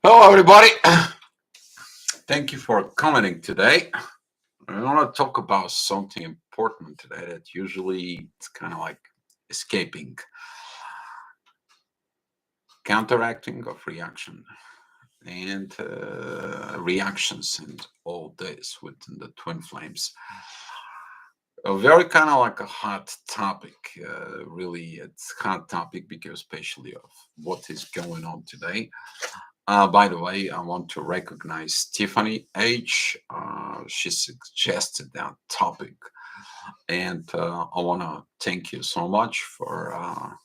Hello, everybody. Thank you for commenting today. I want to talk about something important today that usually it's kind of like escaping counteracting of reaction and reactions and all this within the twin flames. A very kind of like a hot topic. Really, it's hot topic because especially of what is going on today. By the way, I want to recognize Tiffany H. She suggested that topic, and I want to thank you so much for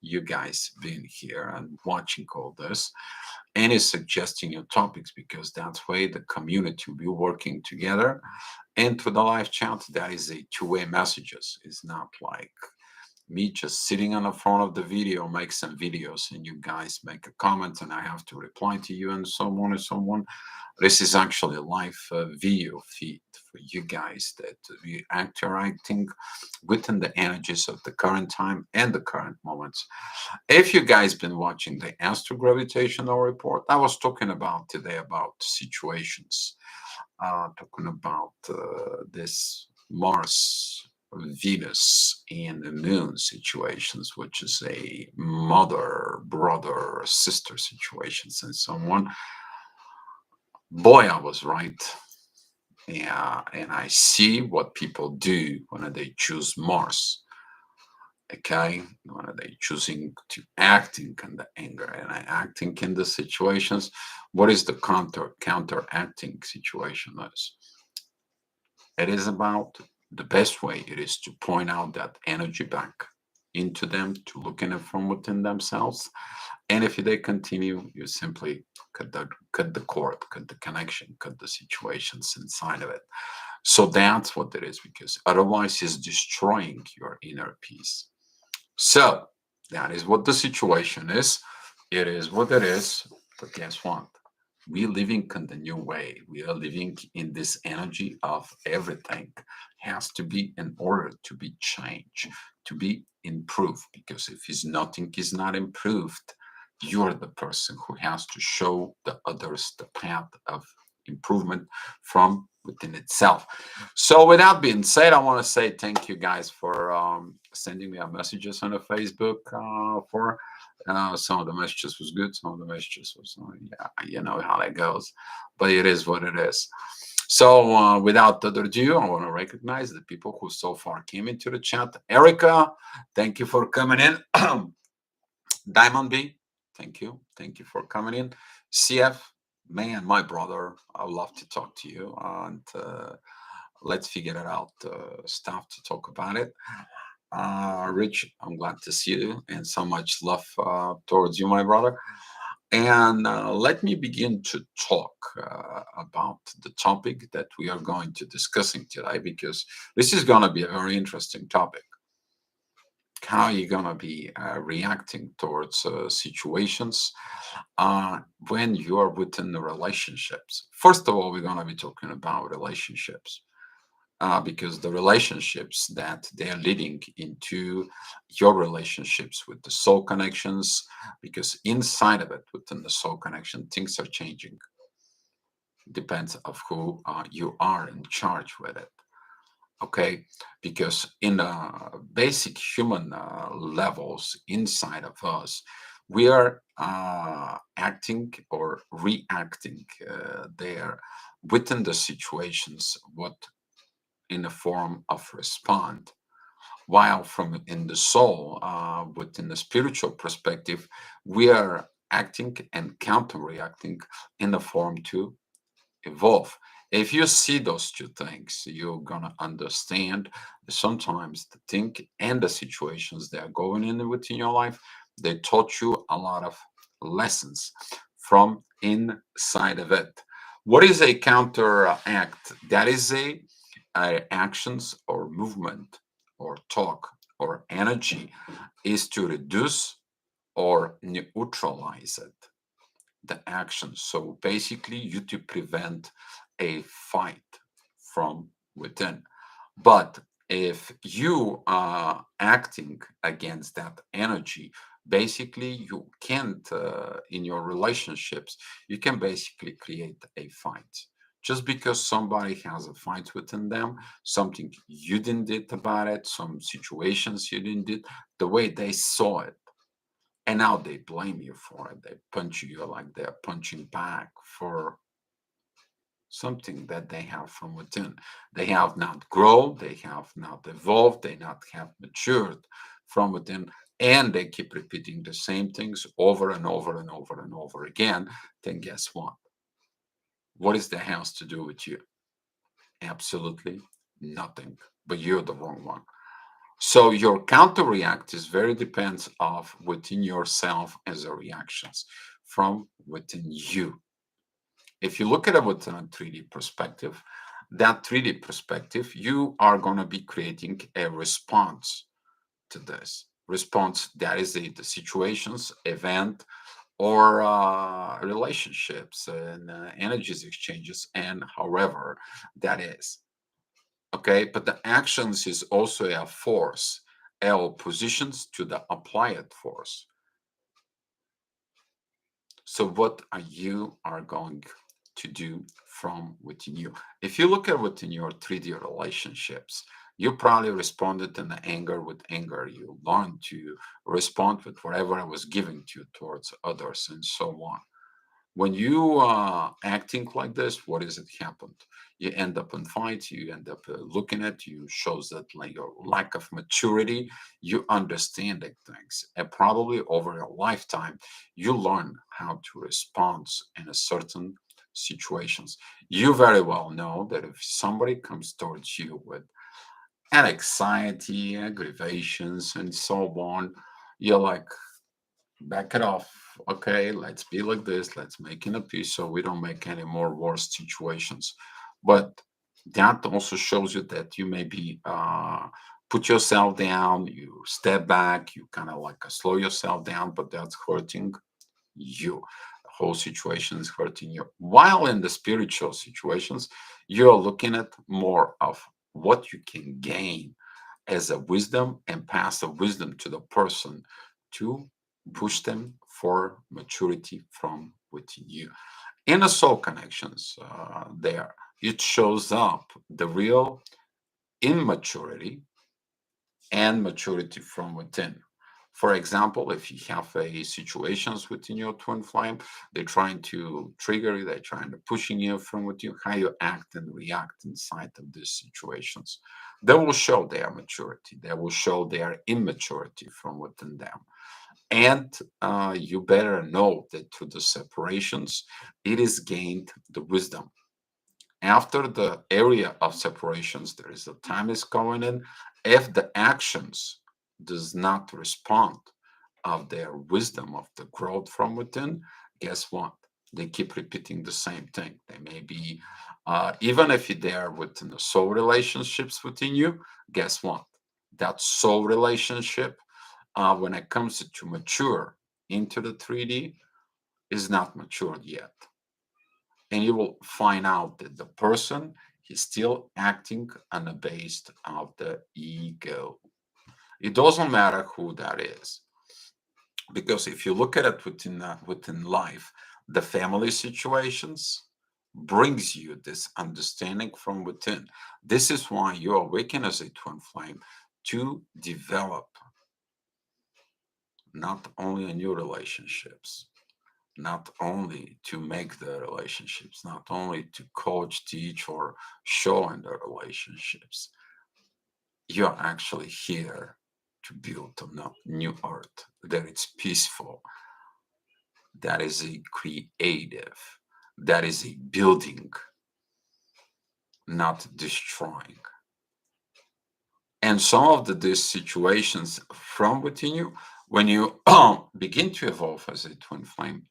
you guys being here and watching all this and is suggesting your topics because that's way the community will be working together. And through the live chat, that is a two-way messages. It's not like me just sitting on the front of the video, make some videos, and you guys make a comment, and I have to reply to you, and so on and so on. This is actually a live video feed for you guys that we interacting within the energies of the current time and the current moments. If you guys been watching the astrogravitational report, I was talking about today about situations, talking about this Mars, Venus, and the Moon situations, which is a mother, brother, sister situations, and so on. Boy, I was right. Yeah, and I see what people do when they choose Mars. Okay, when they choosing to acting in the anger and acting in the situations. What is the counteracting situation is? It is about the best way it is to point out that energy back into them, to look in it from within themselves. And if they continue, you simply cut the cord, cut the connection, cut the situations inside of it. So that's what it is, because otherwise it's destroying your inner peace. So that is what the situation is. It is what it is. But guess what? We're living in the new way. We are living in this energy of everything has to be in order to be changed, to be improved. Because if is nothing is not improved, you're the person who has to show the others the path of improvement from within itself. So, with that being said, I want to say thank you guys for sending me messages on the Facebook. For some of the messages was good, some of the messages was yeah, you know how that goes, but it is what it is. So, without further ado, I want to recognize the people who so far came into the chat. Erica, thank you for coming in. Diamond B, thank you for coming in. CF, man, my brother, I would love to talk to you and let's figure it out. Stuff to talk about it. Rich, I'm glad to see you and so much love towards you, my brother. And let me begin to talk about the topic that we are going to discussing today because this is going to be a very interesting topic. How you're going to be reacting towards situations when you are within the relationships. First of all, we're going to be talking about relationships because the relationships that they're leading into your relationships with the soul connections, because inside of it, within the soul connection, things are changing. Depends of who you are in charge with it. Okay, because in basic human levels inside of us, we are acting or reacting there within the situations what in the form of respond, while from in the soul within the spiritual perspective we are acting and counter reacting in the form to evolve. If you see those two things, you're gonna understand that sometimes the thing and the situations that are going in within your life, they taught you a lot of lessons from inside of it. What is a counteract? That is a actions or movement or talk or energy is to reduce or neutralize it, the action. So basically, you to prevent a fight from within. But If you are acting against that energy, basically you can't, in your relationships, you can basically create a fight. Just because somebody has a fight within them, something you didn't did about it, some situations you didn't did, the way they saw it, and now they blame you for it. They punch you like they're punching back for something that they have from within. They have not grown, they have not evolved, they not have matured from within, and they keep repeating the same things over and over and over and over again. Then guess what? What is that has to do with you? Absolutely nothing. But you're the wrong one. So your counter react is very depends of within yourself as a reactions from within you. If you look at it with a 3D perspective, that 3D perspective, you are going to be creating a response to this. Response that is the situations, event, or relationships and energies exchanges, and however that is. Okay, but the actions is also a force, L positions to the applied force. So what are you are going to do from within you? If you look at within your 3D relationships, you probably responded in the anger with anger. You learned to respond with whatever was given to you towards others and so on. When you are acting like this, what is it happened? You end up in fights. You end up looking at you shows that like your lack of maturity. You understanding things, and probably over your lifetime, you learn how to respond in a certain situations. You very well know that if somebody comes towards you with an anxiety, aggravations, and so on, you're like, back it off. Okay, let's be like this. Let's make it a peace so we don't make any more worse situations. But that also shows you that you maybe put yourself down, you step back, you kind of like slow yourself down, but that's hurting you. The whole situation is hurting you. While in the spiritual situations, you're looking at more of what you can gain as a wisdom and pass the wisdom to the person to push them for maturity from within you. In the soul connections, there it shows up the real immaturity and maturity from within. For example, if you have a situations within your twin flame, they're trying to trigger you, they're trying to pushing you from within, how you act and react inside of these situations. They will show their maturity. They will show their immaturity from within them. And you better know that through the separations, it is gained the wisdom. After the area of separations, there is a time is going in. If the actions does not respond of their wisdom of the growth from within, guess what? They keep repeating the same thing. They may be, even if they are within the soul relationships within you, guess what? That soul relationship, when it comes to mature into the 3D, is not matured yet, and you will find out that the person is still acting on the base of the ego. It doesn't matter who that is, because if you look at it within life, the family situations brings you this understanding from within. This is why you awaken as a twin flame to develop not only in your relationships, not only to make the relationships, not only to coach, teach, or show in the relationships. You're actually here to build a new earth that it's peaceful, that is a creative, that is a building, not destroying. And some of these situations from within you, when you begin to evolve as a twin flame,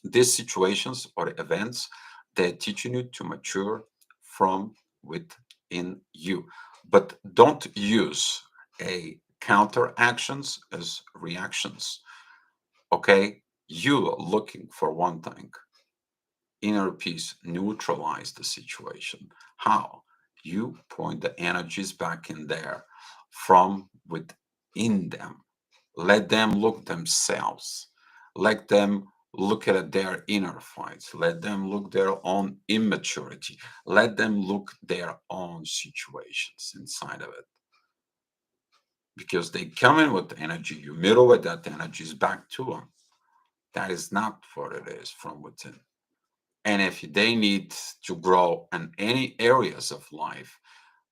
these situations or events, they're teaching you to mature from within you. But don't use a counter actions as reactions. Okay? You are looking for one thing. Inner peace, neutralize the situation. How? You point the energies back in there from within them. Let them look themselves. Let them look at their inner fights. Let them look their own immaturity. Let them look their own situations inside of it. Because they come in with energy, you mirror with that energy is back to them. That is not what it is from within. And if they need to grow in any areas of life,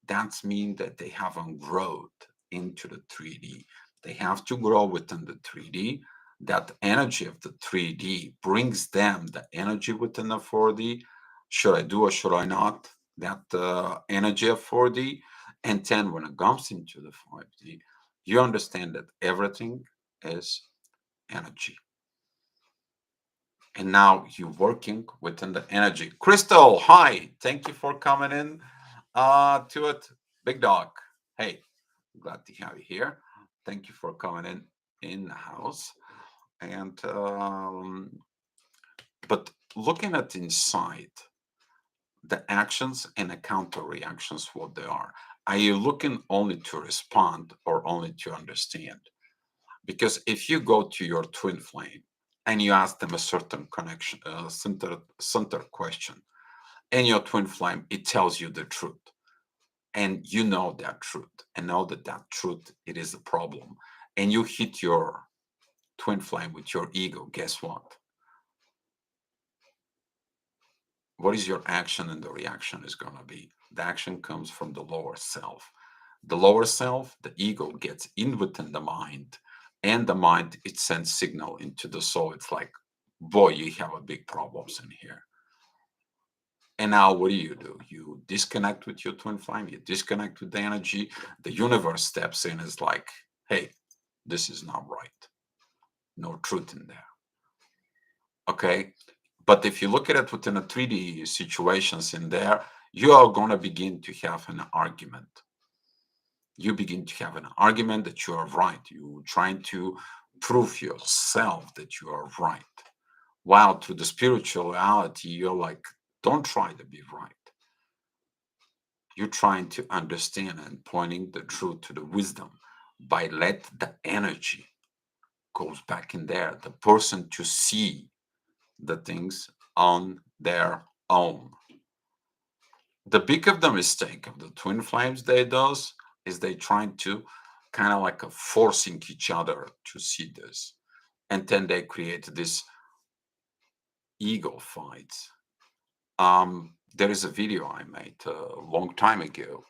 that means that they haven't grown into the 3D. They have to grow within the 3D. That energy of the 3D brings them the energy within the 4D. Should I do or should I not? That energy of 4D. And then when it comes into the 5D, you understand that everything is energy. And now you're working within the energy. Crystal, hi. Thank you for coming in to it. Big dog. Hey, glad to have you here. Thank you for coming in the house. And but looking at inside the actions and the counter reactions, what they are you looking only to respond or only to understand? Because if you go to your twin flame and you ask them a certain connection, center question, and your twin flame, it tells you the truth, and you know that truth, and know that that truth it is a problem, and you hit your twin flame with your ego. Guess what? What is your action and the reaction is going to be? The action comes from the lower self. The lower self, the ego, gets in within the mind, and the mind it sends signal into the soul. It's like, boy, you have a big problems in here. And now what do? You disconnect with your twin flame, you disconnect with the energy. The universe steps in, is like, hey, this is not right. No truth in there. Okay. But if you look at it within a 3D situations in there, you are going to begin to have an argument. You begin to have an argument that you are right. You're trying to prove yourself that you are right. While through the spirituality, you're like, don't try to be right. You're trying to understand and pointing the truth to the wisdom by let the energy goes back in there, the person to see the things on their own. The big of the mistake of the twin flames they does is they trying to kind of like a forcing each other to see this, and then they create this ego fights. There is a video I made a long time ago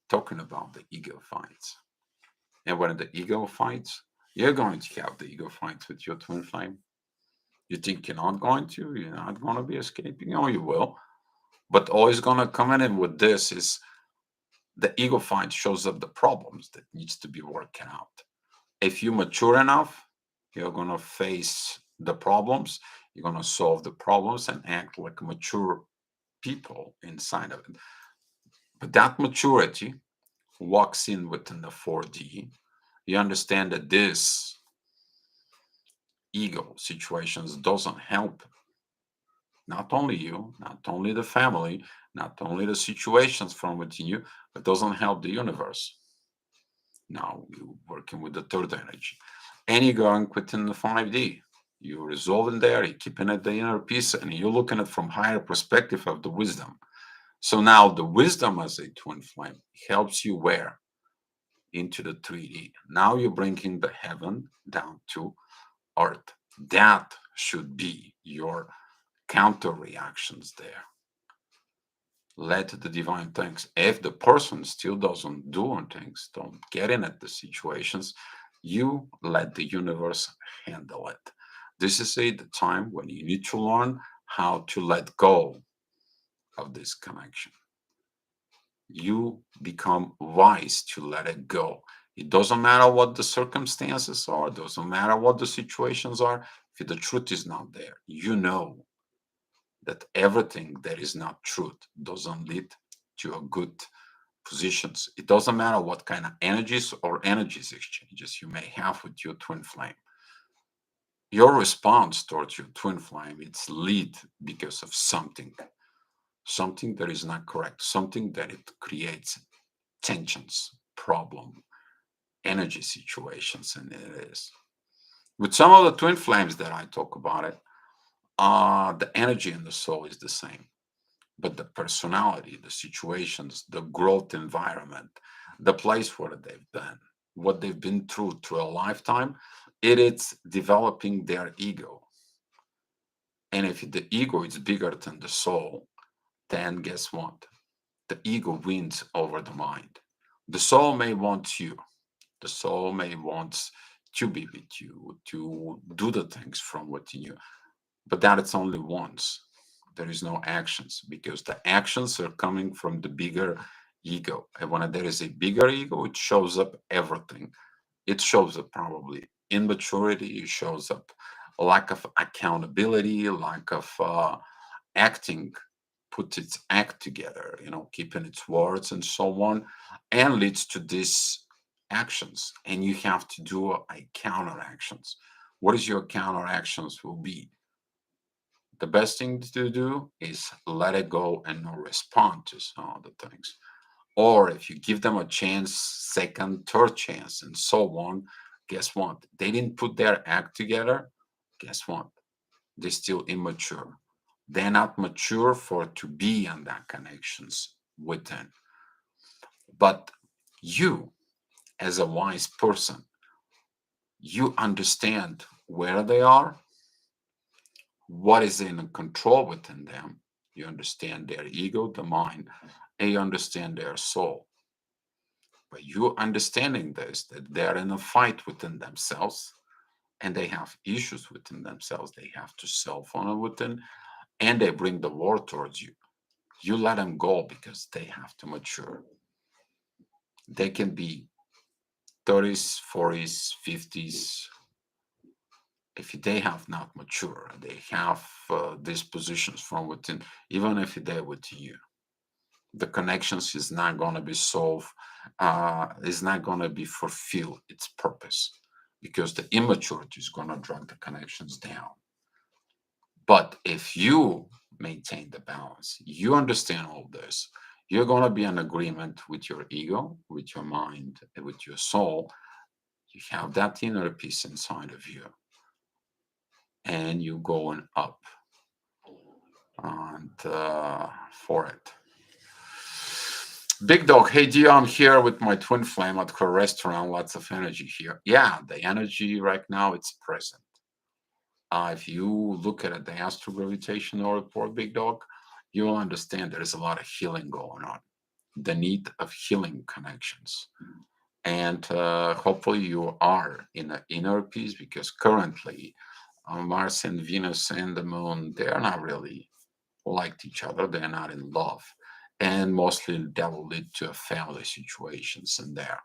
talking about the ego fights, and when the ego fights, you're going to have the ego fights with your twin flame. You think you're not going to? You're not going to be escaping? Oh, you will. But always going to come in with this is the ego fight shows up the problems that needs to be worked out. If you mature enough, you're going to face the problems. You're going to solve the problems and act like mature people inside of it. But that maturity walks in within the 4D. You understand that this ego situations doesn't help not only you, not only the family, not only the situations from within you, but doesn't help the universe. Now you're working with the third energy, and you're going within the 5D. You're resolving there, you're keeping it the inner peace, and you're looking at from higher perspective of the wisdom. So now the wisdom as a twin flame helps you where? Into the 3D. Now you're bringing the heaven down to earth. That should be your counter reactions there. Let the divine things. If the person still doesn't do things, don't get in at the situations, you let the universe handle it. This is the time when you need to learn how to let go of this connection. You become wise to let it go. It doesn't matter what the circumstances are, doesn't matter what the situations are. If the truth is not there, you know that everything that is not truth doesn't lead to a good positions. It doesn't matter what kind of energies or energies exchanges you may have with your twin flame. Your response towards your twin flame it's lead because of something. something that is not correct, something that it creates tensions, problem, energy situations, and it is. With some of the twin flames that I talk about it, the energy in the soul is the same, but the personality, the situations, the growth environment, the place where they've been, what they've been through a lifetime, it is developing their ego. And if the ego is bigger than the soul, then guess what? The ego wins over the mind. The soul may want you. The soul may want to be with you, to do the things from within you, but that it's only once. There is no actions because the actions are coming from the bigger ego. And when there is a bigger ego, it shows up everything. It shows up probably immaturity, it shows up a lack of accountability, lack of acting, put its act together, keeping its words and so on, and leads to these actions. And you have to do a counter actions. What is your counter actions will be? The best thing to do is let it go and not respond to some of the things. Or if you give them a chance, second, third chance, and so on, guess what? They didn't put their act together. Guess what? They're still immature. They're not mature for to be in that connections within. But you, as a wise person, you understand where they are, what is in control within them. You understand their ego, the mind, and you understand their soul. But you understanding this, that they're in a fight within themselves and they have issues within themselves, they have to self honor within, and they bring the war towards you. You let them go because they have to mature. They can be 30s, 40s, 50s. If they have not mature, they have these positions from within, even if they're with you, the connections is not going to be solved, is not going to be fulfill its purpose because the immaturity is going to drag the connections down. But if you maintain the balance, you understand all this, you're going to be in agreement with your ego, with your mind, and with your soul. You have that inner peace inside of you, and you're going up and for it. Big Dog, hey Dio, I'm here with my twin flame at her restaurant. Lots of energy here. Yeah, the energy right now it's present. If you look at the astrogravitational report, Big Dog, you will understand there is a lot of healing going on. The need of healing connections, and hopefully you are in an inner peace because currently Mars and Venus and the Moon they are not really like each other. They're not in love, and mostly that will lead to family situations in there.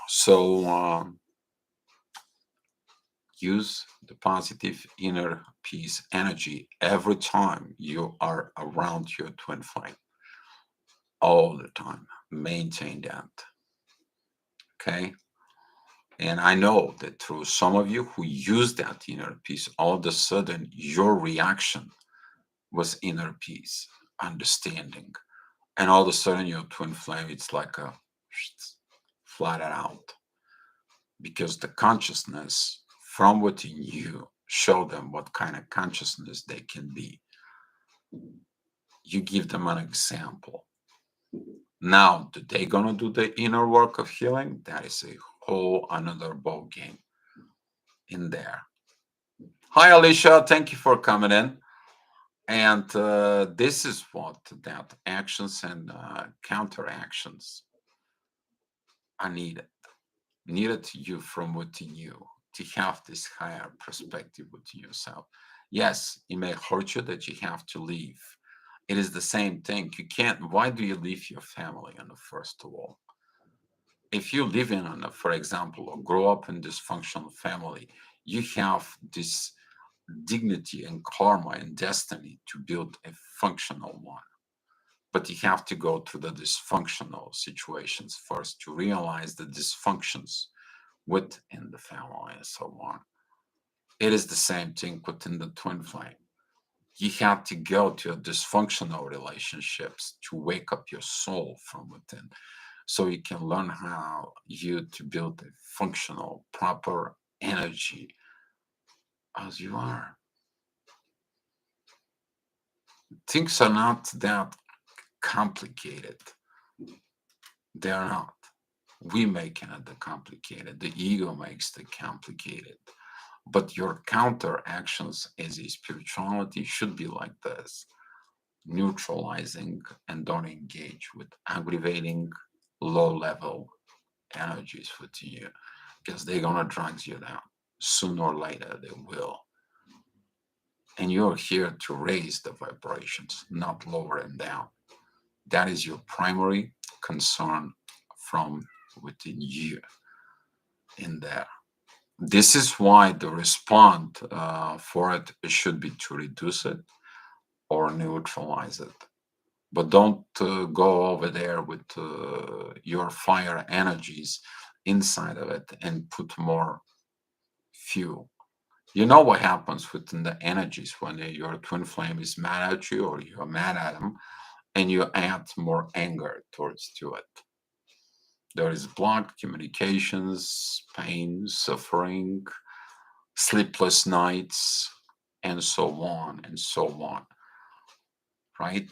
So use the positive inner peace energy every time you are around your twin flame. All the time. Maintain that. Okay. And I know that through some of you who use that inner peace, all of a sudden your reaction was inner peace, understanding. And all of a sudden your twin flame, it's like a flatted out because the consciousness from within you show them what kind of consciousness they can be. You give them an example. Now, do they gonna do the inner work of healing? That is a whole another ball game in there. Hi, Alicia. Thank you for coming in. And this is what that actions and counteractions are needed. Needed to you from within you to have this higher perspective within yourself. Yes, it may hurt you that you have to leave. It is the same thing. You can't. Why do you leave your family in the first of all? If you live in, for example, or grow up in dysfunctional family, you have this dignity and karma and destiny to build a functional one. But you have to go through the dysfunctional situations first to realize the dysfunctions within the family and so on. It is the same thing within the twin flame. You have to go to dysfunctional relationships to wake up your soul from within, so you can learn how you to build a functional, proper energy as you are. Things are not that complicated. They're not. We make it the complicated. The ego makes it complicated. But your counteractions as a spirituality should be like this: neutralizing and don't engage with aggravating low level energies within you, because they're gonna drag you down. Sooner or later they will. And you're here to raise the vibrations, not lower them down. That is your primary concern from within you in there. This is why the response for it should be to reduce it or neutralize it. But don't go over there with your fire energies inside of it and put more fuel. You know what happens within the energies when your twin flame is mad at you or you're mad at him, and you add more anger towards to it. There is blocked communications, pain, suffering, sleepless nights, and so on and so on, right?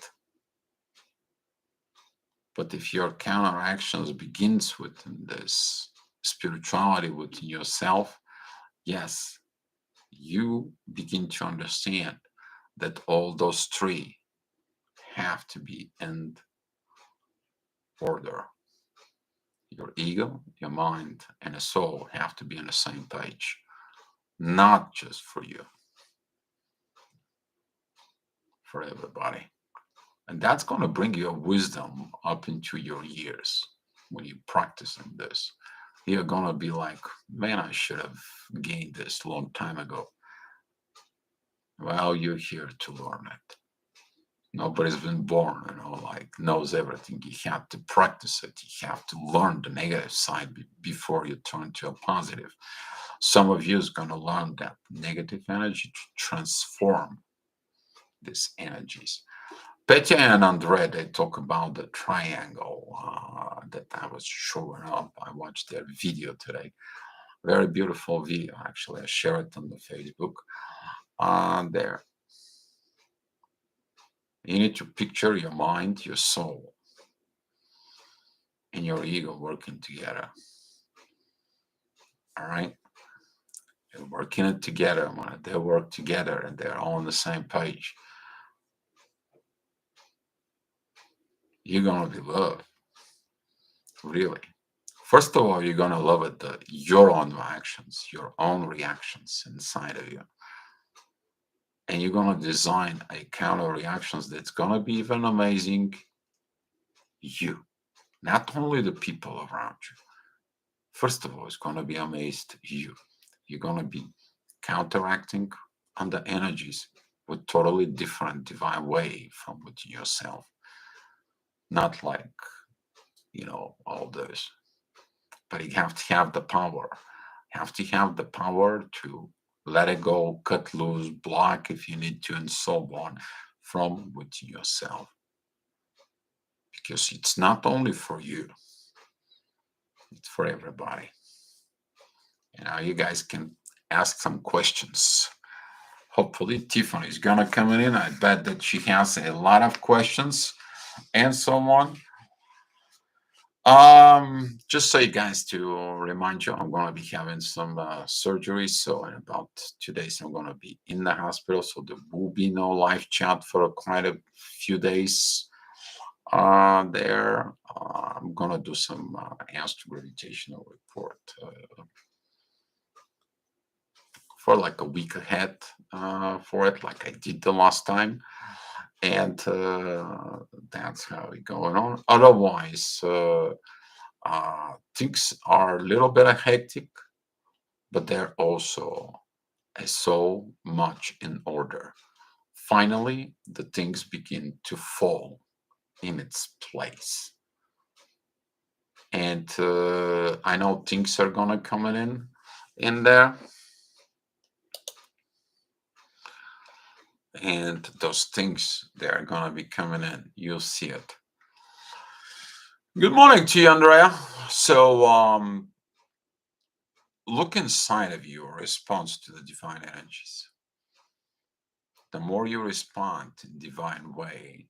But if your counteractions begins within this spirituality within yourself, yes, you begin to understand that all those three have to be in order. Your ego, your mind, and your soul have to be on the same page, not just for you, for everybody. And that's going to bring your wisdom up into your years when you're practicing this. You're going to be like, man, I should have gained this a long time ago. Well, you're here to learn it. Nobody's been born, like knows everything. You have to practice it. You have to learn the negative side before you turn to a positive. Some of you is going to learn that negative energy to transform these energies. Petya and Andre, they talk about the triangle that I was showing up. I watched their video today. Very beautiful video, actually. I share it on the Facebook. There. You need to picture your mind, your soul, and your ego working together. All right? They're working it together. When they work together and they're all on the same page, you're going to be loved. Really. First of all, you're going to love it, your own actions, your own reactions inside of you. And you're going to design a counter reactions that's going to be even amazing you, not only the people around you. First of all, it's going to be amazed you. You're going to be counteracting on the energies with totally different divine way from within yourself. Not like, all those. But you have to have the power. You have to have the power to let it go, cut loose, block if you need to, and so on from within yourself. Because it's not only for you, it's for everybody. You guys can ask some questions. Hopefully, Tiffany's gonna come in. I bet that she has a lot of questions and so on. Just so you guys to remind you, I'm gonna be having some surgery. So in about 2 days, I'm gonna be in the hospital. So there will be no live chat for quite a few days. There, I'm gonna do some astro-gravitational report for like a week ahead for it, like I did the last time, and that's how it's going on. Otherwise, things are a little bit hectic, but they're also so much in order. Finally, the things begin to fall in its place. And I know things are gonna come in there. And those things, they're gonna be coming in. You'll see it. Good morning to you, Andrea. So, look inside of your response to the divine energies. The more you respond in divine way,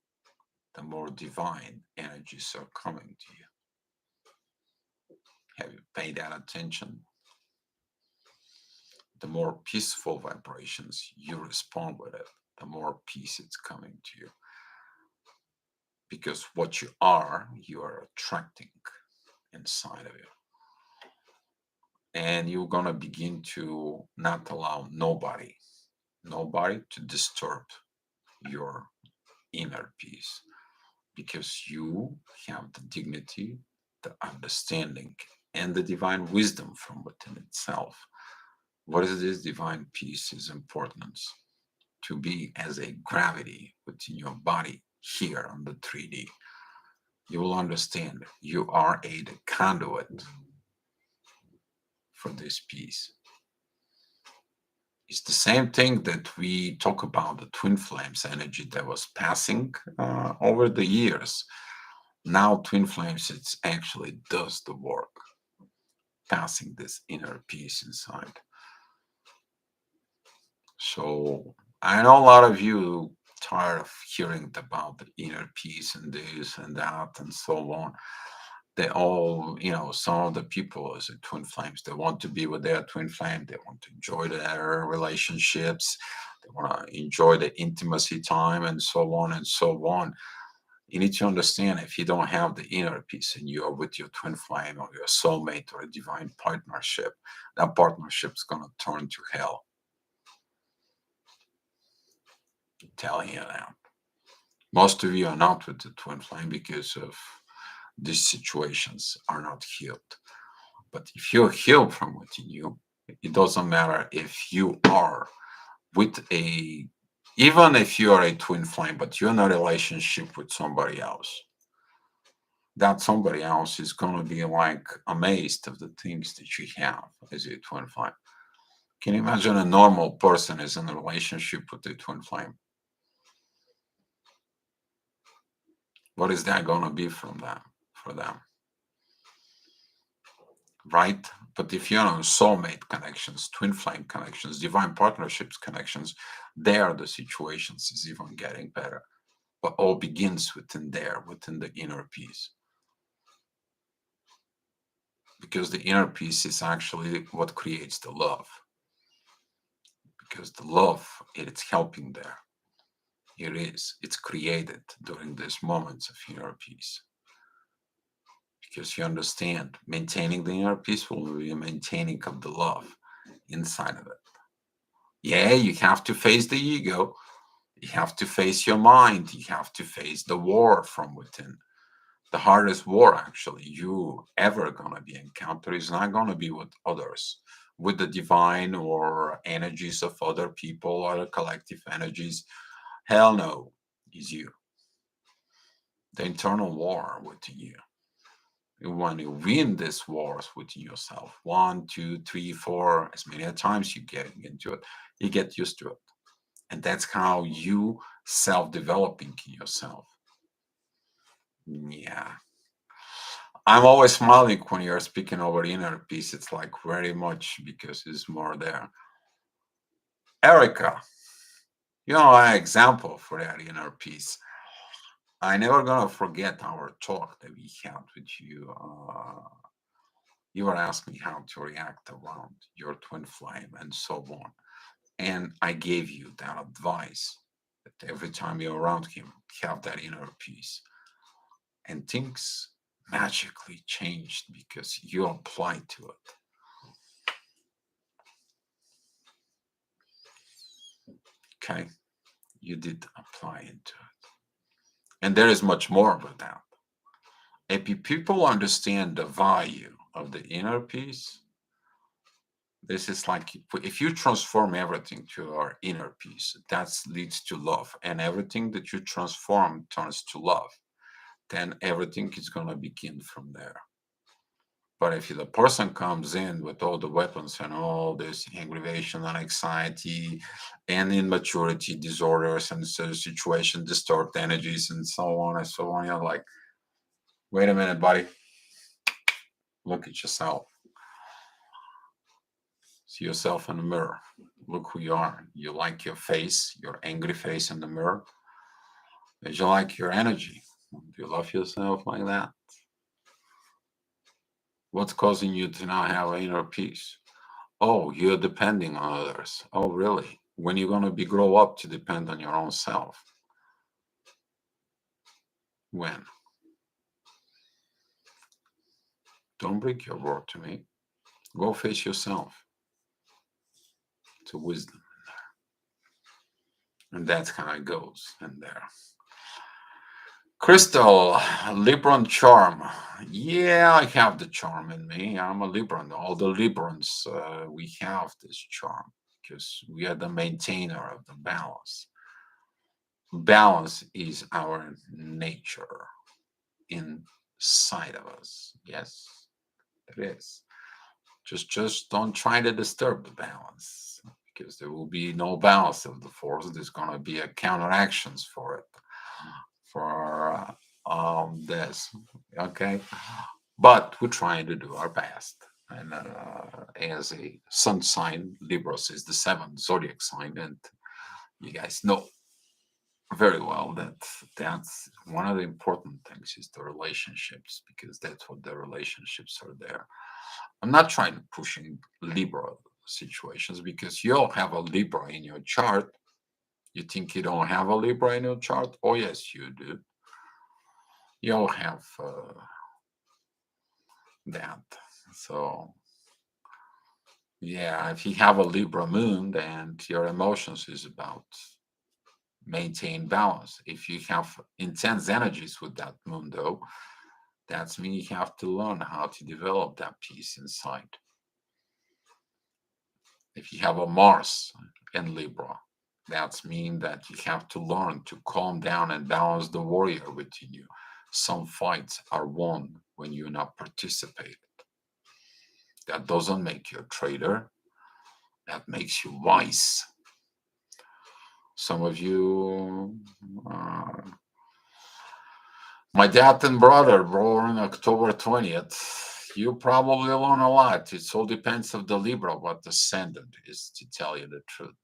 the more divine energies are coming to you. Have you paid that attention? The more peaceful vibrations you respond with it, the more peace it's coming to you. Because what you are attracting inside of you. And you're gonna begin to not allow nobody to disturb your inner peace, because you have the dignity, the understanding, and the divine wisdom from within itself. What is this divine peace? Is importance to be as a gravity within your body here on the 3D. You will understand you are a conduit for this peace. It's the same thing that we talk about, the twin flames energy that was passing over the years. Now twin flames, it actually does the work, passing this inner peace inside. So I know a lot of you tired of hearing about the inner peace and this and that and so on. They all, some of the people as a twin flames, they want to be with their twin flame. They want to enjoy their relationships. They want to enjoy the intimacy time and so on and so on. You need to understand, if you don't have the inner peace and you are with your twin flame or your soulmate or a divine partnership, that partnership is going to turn to hell. I'm telling you now. Most of you are not with the twin flame because of these situations are not healed. But if you're healed from within you, it doesn't matter if you are with even if you are a twin flame, but you're in a relationship with somebody else, that somebody else is going to be like amazed of the things that you have as a twin flame. Can you imagine a normal person is in a relationship with a twin flame? What is that going to be from them, for them? Right? But if you're on soulmate connections, twin flame connections, divine partnerships connections, there the situations is even getting better. But all begins within there, within the inner peace. Because the inner peace is actually what creates the love. Because the love, it's helping there. It is. It's created during these moments of inner peace. Because you understand, maintaining the inner peace will be a maintaining of the love inside of it. Yeah, you have to face the ego. You have to face your mind. You have to face the war from within. The hardest war actually you ever gonna be encounter is not gonna be with others, with the divine or energies of other people or the collective energies. Hell no, is you. The internal war within you. When you win these wars within yourself, one, two, three, four, as many times you get into it, you get used to it. And that's how you self-developing yourself. Yeah. I'm always smiling when you're speaking over inner peace. It's like very much because it's more there. Erica, an example for that inner peace. I never gonna forget our talk that we had with you. You were asking me how to react around your twin flame and so on. And I gave you that advice that every time you're around him, have that inner peace. And things magically changed because you applied to it. Okay, you did apply into it. And there is much more about that. If people understand the value of the inner peace, this is like if you transform everything to our inner peace, that leads to love. And everything that you transform turns to love. Then everything is going to begin from there. But if the person comes in with all the weapons and all this aggravation and anxiety and immaturity disorders and so situation, distort energies and so on and so on, you're like, wait a minute, buddy, look at yourself. See yourself in the mirror. Look who you are. You like your face, your angry face in the mirror. Do you like your energy? Do you love yourself like that? What's causing you to not have inner peace? Oh, you're depending on others. Oh, really? When you're going to be grow up to depend on your own self? When? Don't bring your word to me. Go face yourself to wisdom. And that's how it goes in there. Crystal, Libran charm. Yeah, I have the charm in me. I'm a Libran. All the Librans, we have this charm because we are the maintainer of the balance. Balance is our nature inside of us. Yes, it is. Just don't try to disturb the balance because there will be no balance of the force. There's going to be a counteractions for it for this. Okay, but we're trying to do our best. And as a sun sign, Libras is the seventh zodiac sign, and you guys know very well that that's one of the important things is the relationships because that's what the relationships are there. I'm not trying to pushing Libra situations because you all have a Libra in your chart. You think you don't have a Libra in your chart? Oh yes, you do. You all have that. So yeah, if you have a Libra moon, then your emotions is about maintain balance. If you have intense energies with that moon, though, that's mean you have to learn how to develop that peace inside. If you have a Mars in Libra, that's mean that you have to learn to calm down and balance the warrior within you. Some fights are won when you not participate. That doesn't make you a traitor. That makes you wise. Some of you, my dad and brother born October 20th. You probably learn a lot. It all depends of the Libra what ascendant is, to tell you the truth,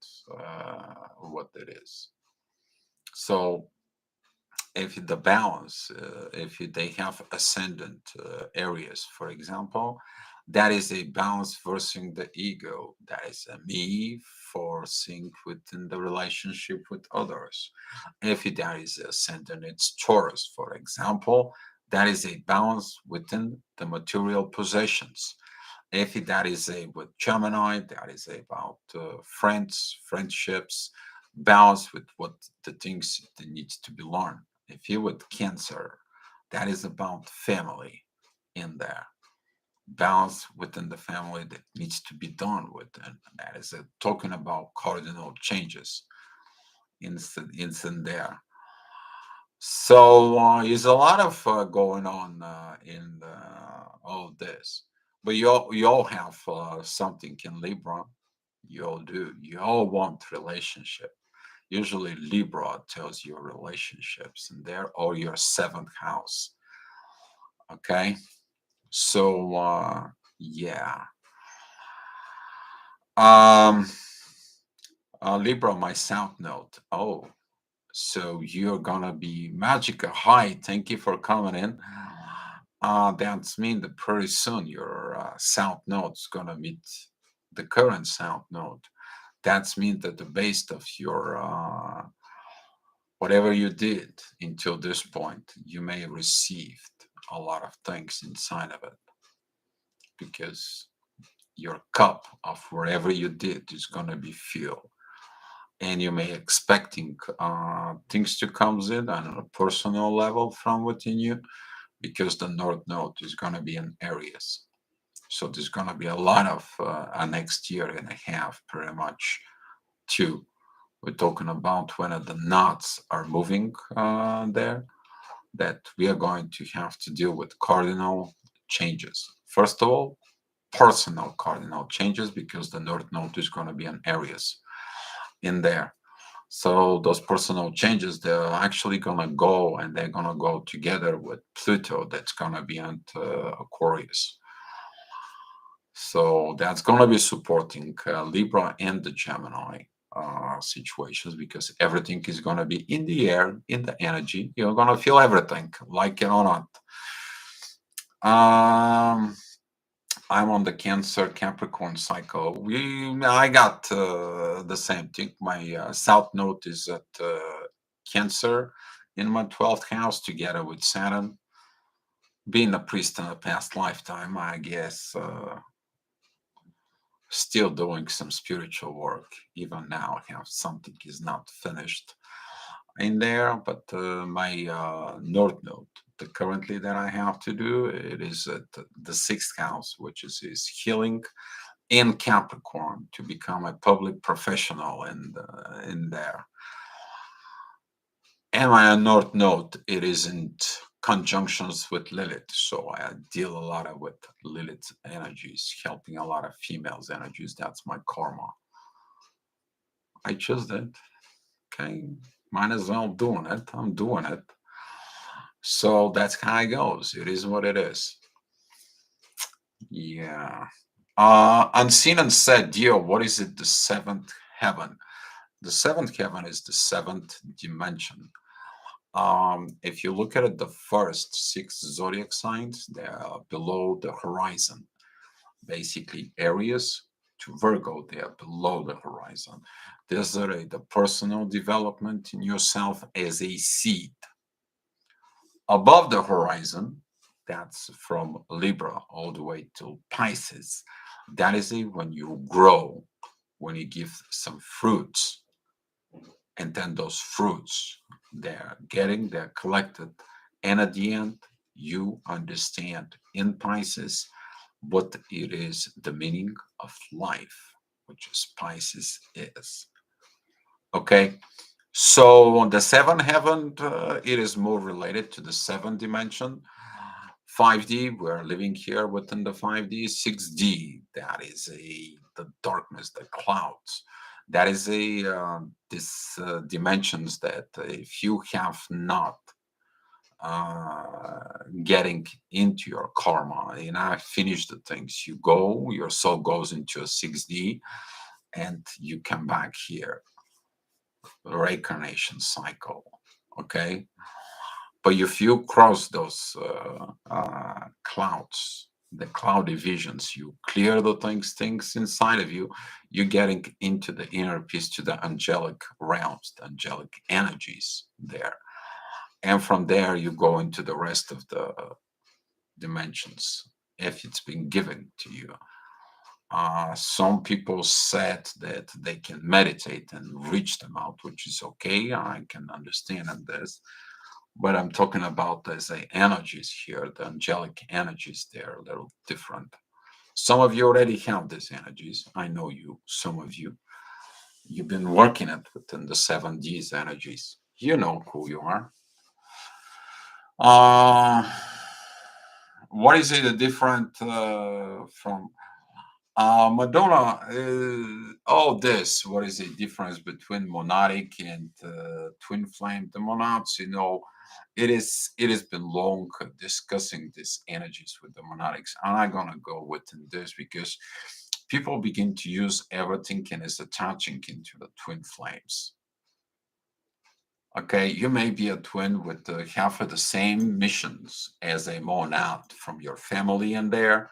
what it is. So if the balance, if they have ascendant areas, for example, that is a balance forcing the ego. That is a me forcing within the relationship with others. If that is ascendant, it's Taurus, for example, that is a balance within the material possessions. If that is a with Gemini, that is about friends, friendships, balance with what the things that needs to be learned. If you with Cancer, that is about family in there, balance within the family that needs to be done with, and that is talking about cardinal changes in there. So there's a lot of going on in all of this, but you all have something in Libra. You all do. You all want relationship. Usually Libra tells you relationships in there or your seventh house. Okay, so yeah. Um, Libra, my south node. Oh, so you're gonna be magical. Hi, thank you for coming in. That's mean that pretty soon your south node's gonna meet the current south node. That's mean that the base of your whatever you did until this point, you may have received a lot of things inside of it because your cup of whatever you did is gonna be filled and you may expecting things to comes in on a personal level from within you because the north node is going to be in Aries. So there's going to be a lot of a next year and a half pretty much too. We're talking about when the knots are moving there, that we are going to have to deal with cardinal changes First of all, personal cardinal changes because the North Node is going to be an Aries in there. So those personal changes, they're actually going to go and they're going to go together with Pluto that's going to be in Aquarius. So that's going to be supporting Libra and the Gemini situations because everything is going to be in the air, in the energy. You're going to feel everything, like it or not. Um, I'm on the Cancer Capricorn cycle. I got the same thing. My South Node is at Cancer in my 12th house together with Saturn. Being a priest in a past lifetime, I guess still doing some spiritual work. Even now, have something is not finished in there, but my North Node, the currently that I have to do, it is at the 6th house, which is healing in Capricorn to become a public professional in there. And my North Node, it is in conjunctions with Lilith, so I deal a lot of with Lilith energies, helping a lot of females energies. That's my karma. I chose it. Okay, might as well doing it. I'm doing it. So that's how it goes. It is what it is. Yeah. Unseen and said, dear, what is it? The seventh heaven. The seventh heaven is the seventh dimension. If you look at it, the first six zodiac signs, they're below the horizon. Basically, Aries to Virgo, they are below the horizon. These are the personal development in yourself as a seed. Above the horizon, that's from Libra all the way to Pisces. That is it when you grow, when you give some fruits, and then those fruits they're collected, and at the end you understand in Pisces what it is the meaning of life, which is Pisces is. Okay, so on the seventh heaven, it is more related to the seventh dimension. 5D, we're living here within the 5D. 6D, that is the darkness, the clouds. That is this dimensions that if you have not getting into your karma, you know, finish the things, you go, your soul goes into a 6D, and you come back here, reincarnation cycle. Okay, but if you cross those clouds, the cloudy visions, you clear the things inside of you, you're getting into the inner peace, to the angelic realms, the angelic energies there. And from there, you go into the rest of the dimensions if it's been given to you. Some people said that they can meditate and reach them out, which is okay. I can understand this. But I'm talking about as the energies here, the angelic energies, they're a little different. Some of you already have these energies. I know you, some of you. You've been working it within the 7Ds energies. You know who you are. Uh, what is it different from Madonna? All this, what is the difference between monadic and twin flame? The monads, you know, it has been long discussing these energies with the monadics. I'm not gonna go within this because people begin to use everything and is attaching into the twin flames. Okay, you may be a twin with half of the same missions as a monad from your family in there,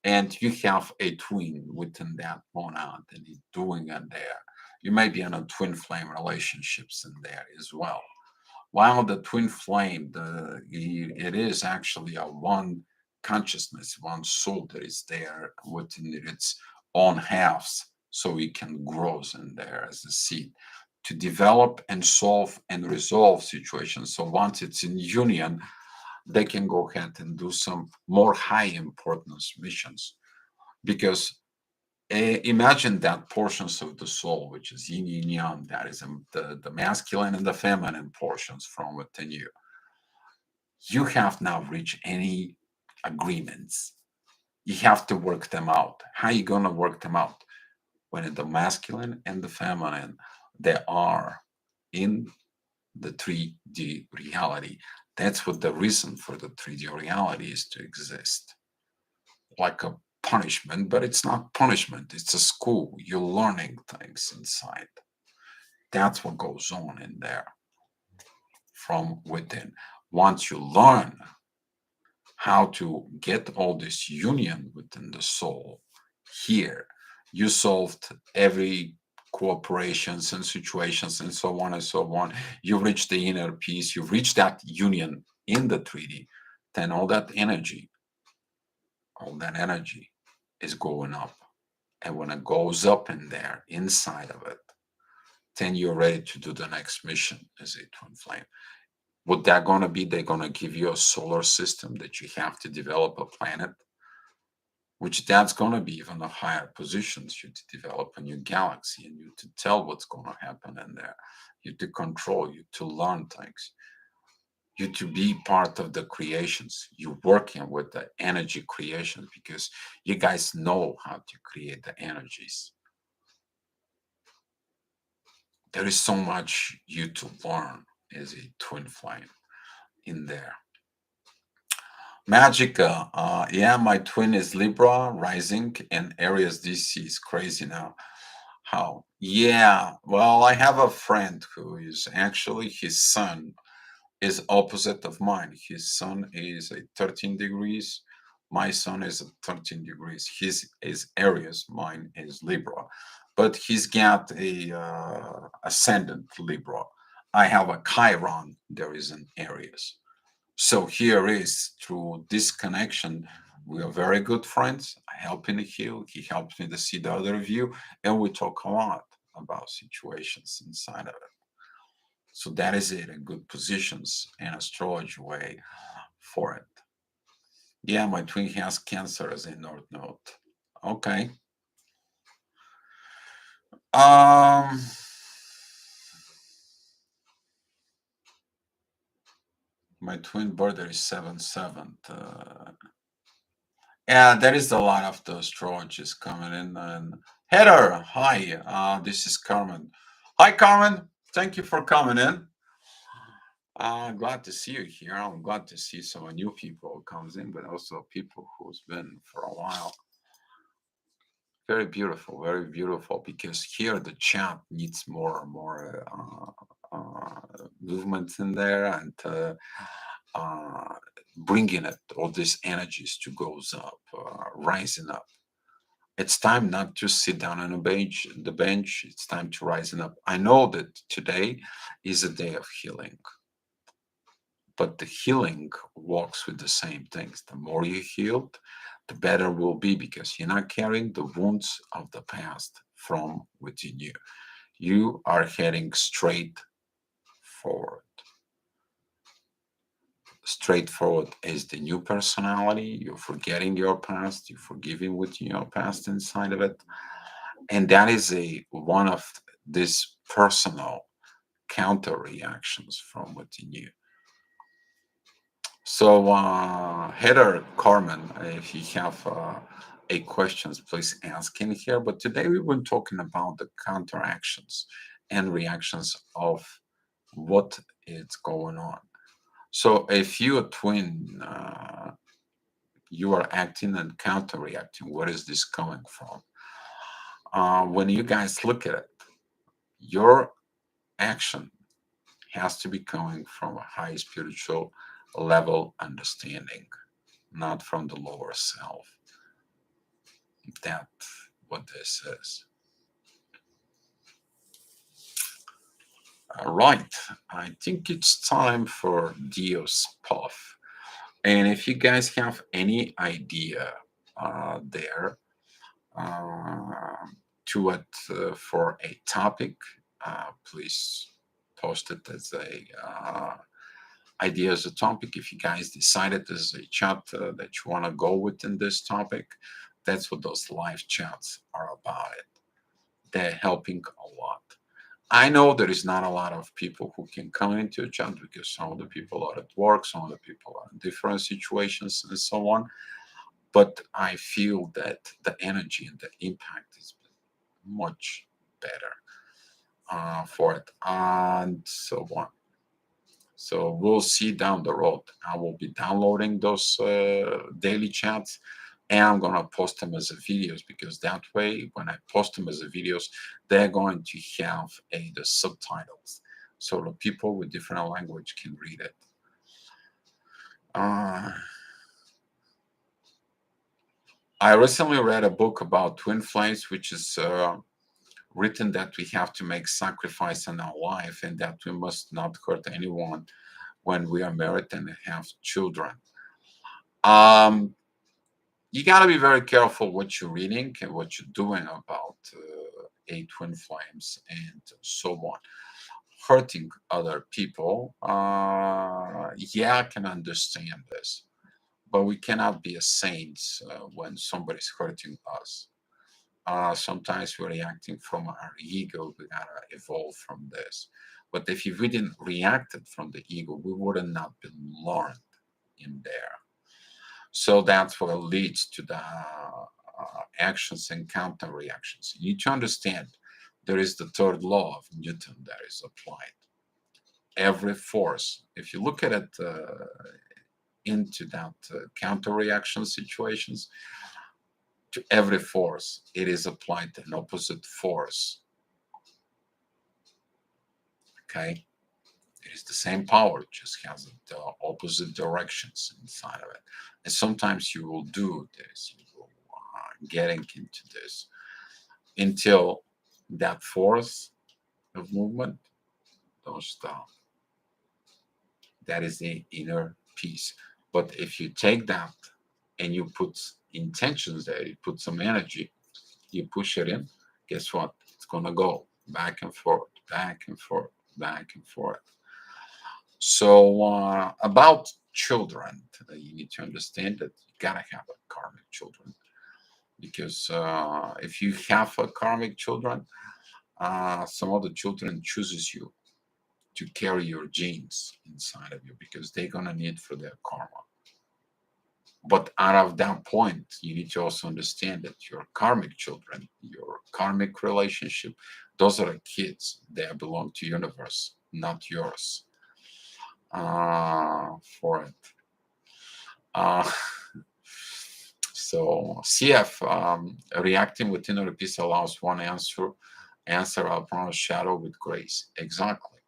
and you have a twin within that monad and he's doing in there. You may be in a twin flame relationships in there as well. While the twin flame, it is actually a one consciousness, one soul that is there within its own halves, so it can grow in there as a seed to develop and solve and resolve situations. So once it's in union, they can go ahead and do some more high importance missions. Because imagine that portions of the soul, which is yin and yang, that is the masculine and the feminine portions from within you. You have now reached any agreements. You have to work them out. How you gonna work them out? When the masculine and the feminine, they are in the 3D reality. That's what the reason for the 3D reality is to exist. Like a punishment, but it's not punishment. It's a school. You're learning things inside. That's what goes on in there from within. Once you learn how to get all this union within the soul here, you solved every cooperations and situations and so on and so on. You reach the inner peace, you reach that union in the 3D, then all that energy is going up. And when it goes up in there, inside of it, then you're ready to do the next mission as a twin flame. What they're going to be, they're going to give you a solar system that you have to develop a planet, which that's going to be even a higher positions, you to develop a new galaxy and you to tell what's going to happen in there, you to control, you to learn things, you to be part of the creations. You're working with the energy creation because you guys know how to create the energies. There is so much you to learn as a twin flame in there. Magica, yeah, my twin is Libra rising and Aries DC is crazy now. How? Yeah, well, I have a friend who is actually his sun is opposite of mine. His sun is a 13 degrees. My sun is at 13 degrees. His is Aries, mine is Libra. But he's got a ascendant Libra. I have a Chiron, there is an Aries. So here is through this connection, we are very good friends. I help him to heal. He helps me to see the other view, and we talk a lot about situations inside of it. So that is it, a good positions and astrology way for it. Yeah, my twin has Cancer as a North Node. Okay. Um, my twin brother is 7/7. Yeah, there is a lot of the astrologers coming in. And Heather, hi, this is Carmen. Hi, Carmen. Thank you for coming in. Glad to see you here. I'm glad to see some new people who comes in, but also people who's been for a while. Very beautiful. Because here the chat needs more and more movements in there and uh, bringing it all these energies to goes up, rising up. It's time not to sit down on a bench. The bench. It's time to rising up. I know that today is a day of healing, but the healing walks with the same things. The more you healed, the better will be because you're not carrying the wounds of the past from within you. You are heading straight forward. Straightforward is the new personality. You're forgetting your past. You're forgiving within your past inside of it, and that is a one of these personal counter reactions from within you. So, Heather Carmen, if you have a questions, please ask in here. But today we've been talking about the counteractions and reactions of what is going on. So, if you a twin, you are acting and counter-reacting. Where is this coming from? When you guys look at it, your action has to be coming from a high spiritual level understanding, not from the lower self. That's what this is. All right, I think it's time for Dio's puff. And if you guys have any idea there uh, to it for a topic, please post it as a idea as a topic. If you guys decided as a chat that you want to go within this topic, that's what those live chats are about. It they're helping a lot. I know there is not a lot of people who can come into a chat because some of the people are at work, some of the people are in different situations, and so on. but I feel that the energy and the impact is much better for it, and so on. So we'll see down the road. I will be downloading those daily chats, and I'm gonna post them as a videos, because that way, when I post them as a videos, they're going to have the subtitles, so the people with different language can read it. Uh, I recently read a book about twin flames, which is written that we have to make sacrifice in our life, and that we must not hurt anyone when we are married and have children. Um, you got to be very careful what you're reading and what you're doing about a twin flames and so on. Hurting other people, yeah, I can understand this, but we cannot be a saint when somebody's hurting us. Sometimes we're reacting from our ego. We gotta evolve from this. But if we didn't reacted from the ego, we would have not been learned in there. So that's what leads to the actions and counter reactions. You need to understand there is the third law of Newton that is applied. Every force, if you look at it into that counter reaction situations, to every force, it is applied an opposite force. Okay? It is the same power, it just has the opposite directions inside of it. And sometimes you will do this, you will getting into this until that force of movement don't stop. That is the inner peace. But if you take that and you put intentions there, you put some energy, you push it in, guess what? It's gonna go back and forth, back and forth, back and forth. So about children, you need to understand that you gotta have a karmic children, because if you have a karmic children, some of the children chooses you to carry your genes inside of you, because they're gonna need for their karma. But out of that point, you need to also understand that your karmic children, your karmic relationship, those are the kids. They belong to universe, not yours. For it. Uh, so CF, reacting with inner peace allows one answer upon a shadow with grace. Exactly.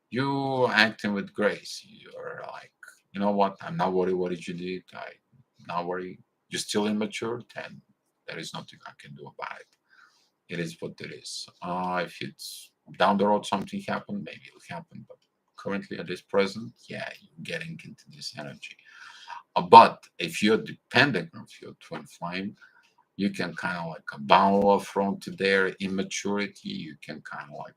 You acting with grace. You're like, you know what? I'm not worried what did you did. I not worried. You're still immature, then there is nothing I can do about it. It is what it is. If it's down the road something happened, maybe it'll happen. But currently at this present, yeah, you're getting into this energy. But if you're dependent on your twin flame, you can kind of like bow from to their immaturity. You can kind of like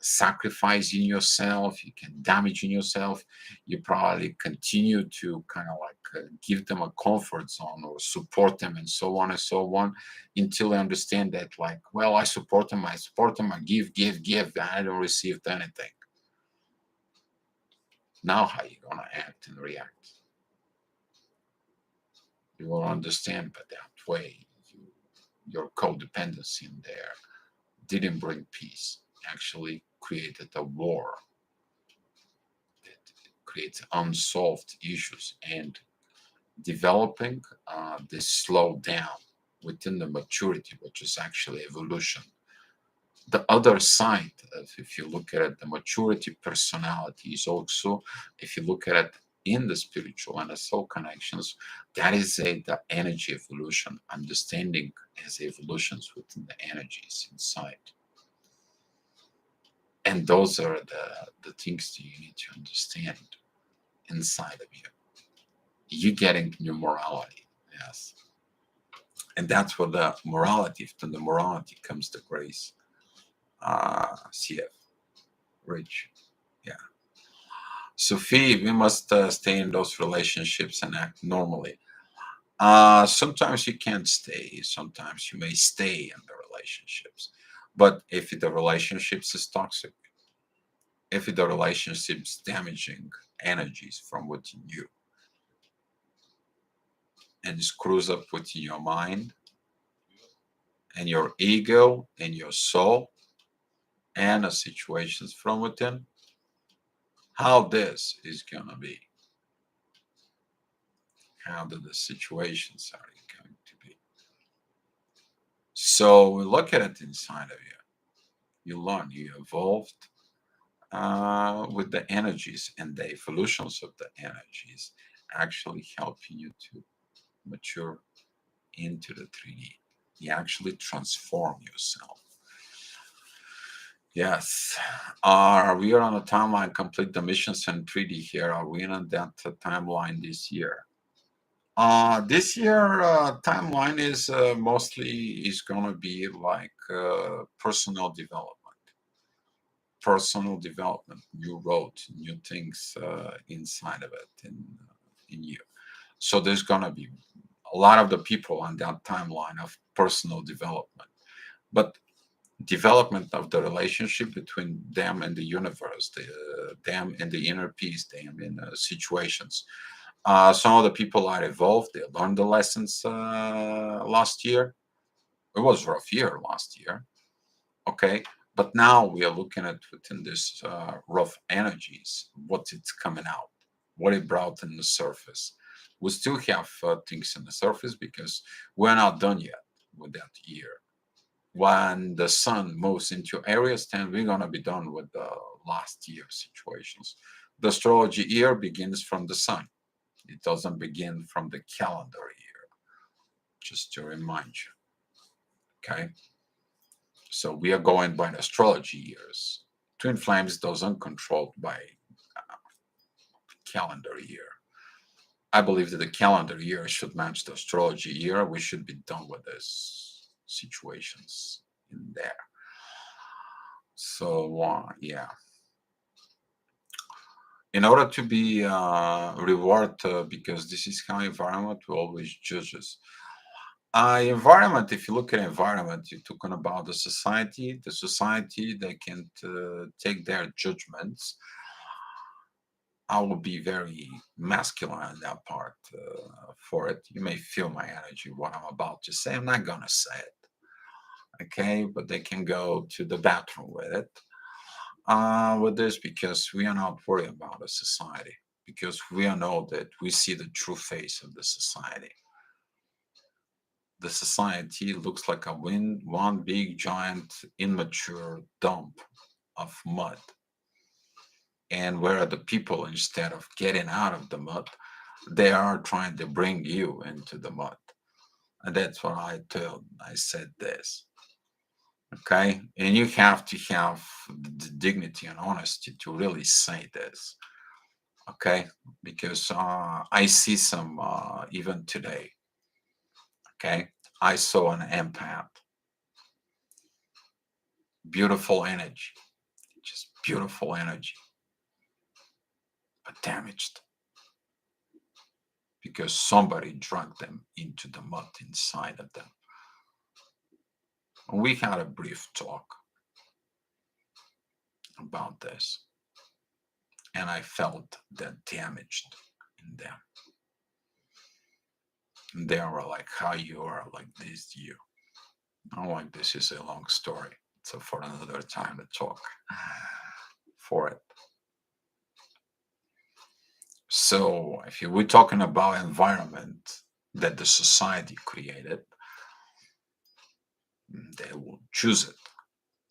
sacrificing yourself, you can damage in yourself, you probably continue to kind of like give them a comfort zone or support them and so on and so on, until they understand that, like, well, I support them, I give, I don't receive anything. Now how you gonna act and react? You will understand, but that way your codependency in there didn't bring peace, actually created a war that creates unsolved issues, and developing this slow down within the maturity, which is actually evolution. The other side, if you look at it, the maturity personality is also, if you look at it in the spiritual and the soul connections, that is the energy evolution, understanding as evolutions within the energies inside. And those are the things that you need to understand inside of you. You getting new morality, yes. And that's what the morality, from the morality comes the grace. CF, Rich, yeah. Sophie, we must stay in those relationships and act normally. Sometimes you can't stay, sometimes you may stay in the relationships. But if the relationships is toxic, if the relationship's damaging energies from within you, and screws up with your mind and your ego and your soul and the situations from within, how this is gonna be, how the situations are going to be. So look at it inside of you. You learn, you evolved with the energies, and the evolutions of the energies actually helping you to mature into the 3D. You actually transform yourself. Yes. Are we are on a timeline, complete the missions in 3D here? Are we on that timeline this year? This year timeline is mostly is gonna be like personal development, new roads, new things inside of it in you. So there's gonna be a lot of the people on that timeline of personal development, but development of the relationship between them and the universe, them and the inner peace, them in situations. Some of the people are evolved. They learned the lessons last year. It was a rough year last year. Okay, but now we are looking at within this rough energies, what it's coming out, what it brought in the surface. We still have things in the surface because we're not done yet with that year. When the sun moves into Aries, then we're gonna be done with the last year situations. The astrology year begins from the sun. It doesn't begin from the calendar year, just to remind you. Okay. So we are going by the astrology years. Twin Flames doesn't controlled by calendar year. I believe that the calendar year should match the astrology year. We should be done with these situations in there. So yeah, in order to be reward, because this is how environment will always judges. Environment, if you look at environment, you're talking about the society, they can take their judgments. I will be very masculine in that part for it. You may feel my energy, what I'm about to say. I'm not going to say it, okay? But they can go to the bathroom with this because we are not worried about the society, because we all know that we see the true face of the society. The society looks like one big, giant, immature dump of mud. And where are the people, instead of getting out of the mud, they are trying to bring you into the mud. And that's what I said this. Okay. And you have to have the dignity and honesty to really say this. Okay. Because I see some, even today. Okay. I saw an empath, beautiful energy, just beautiful energy, but damaged because somebody dragged them into the mud inside of them. We had a brief talk about this, and I felt that damaged in them. And they were like, "How you are like this, you?" I'm like, "This is a long story. So for another time to talk for it." So if we're talking about environment that the society created, they will choose it.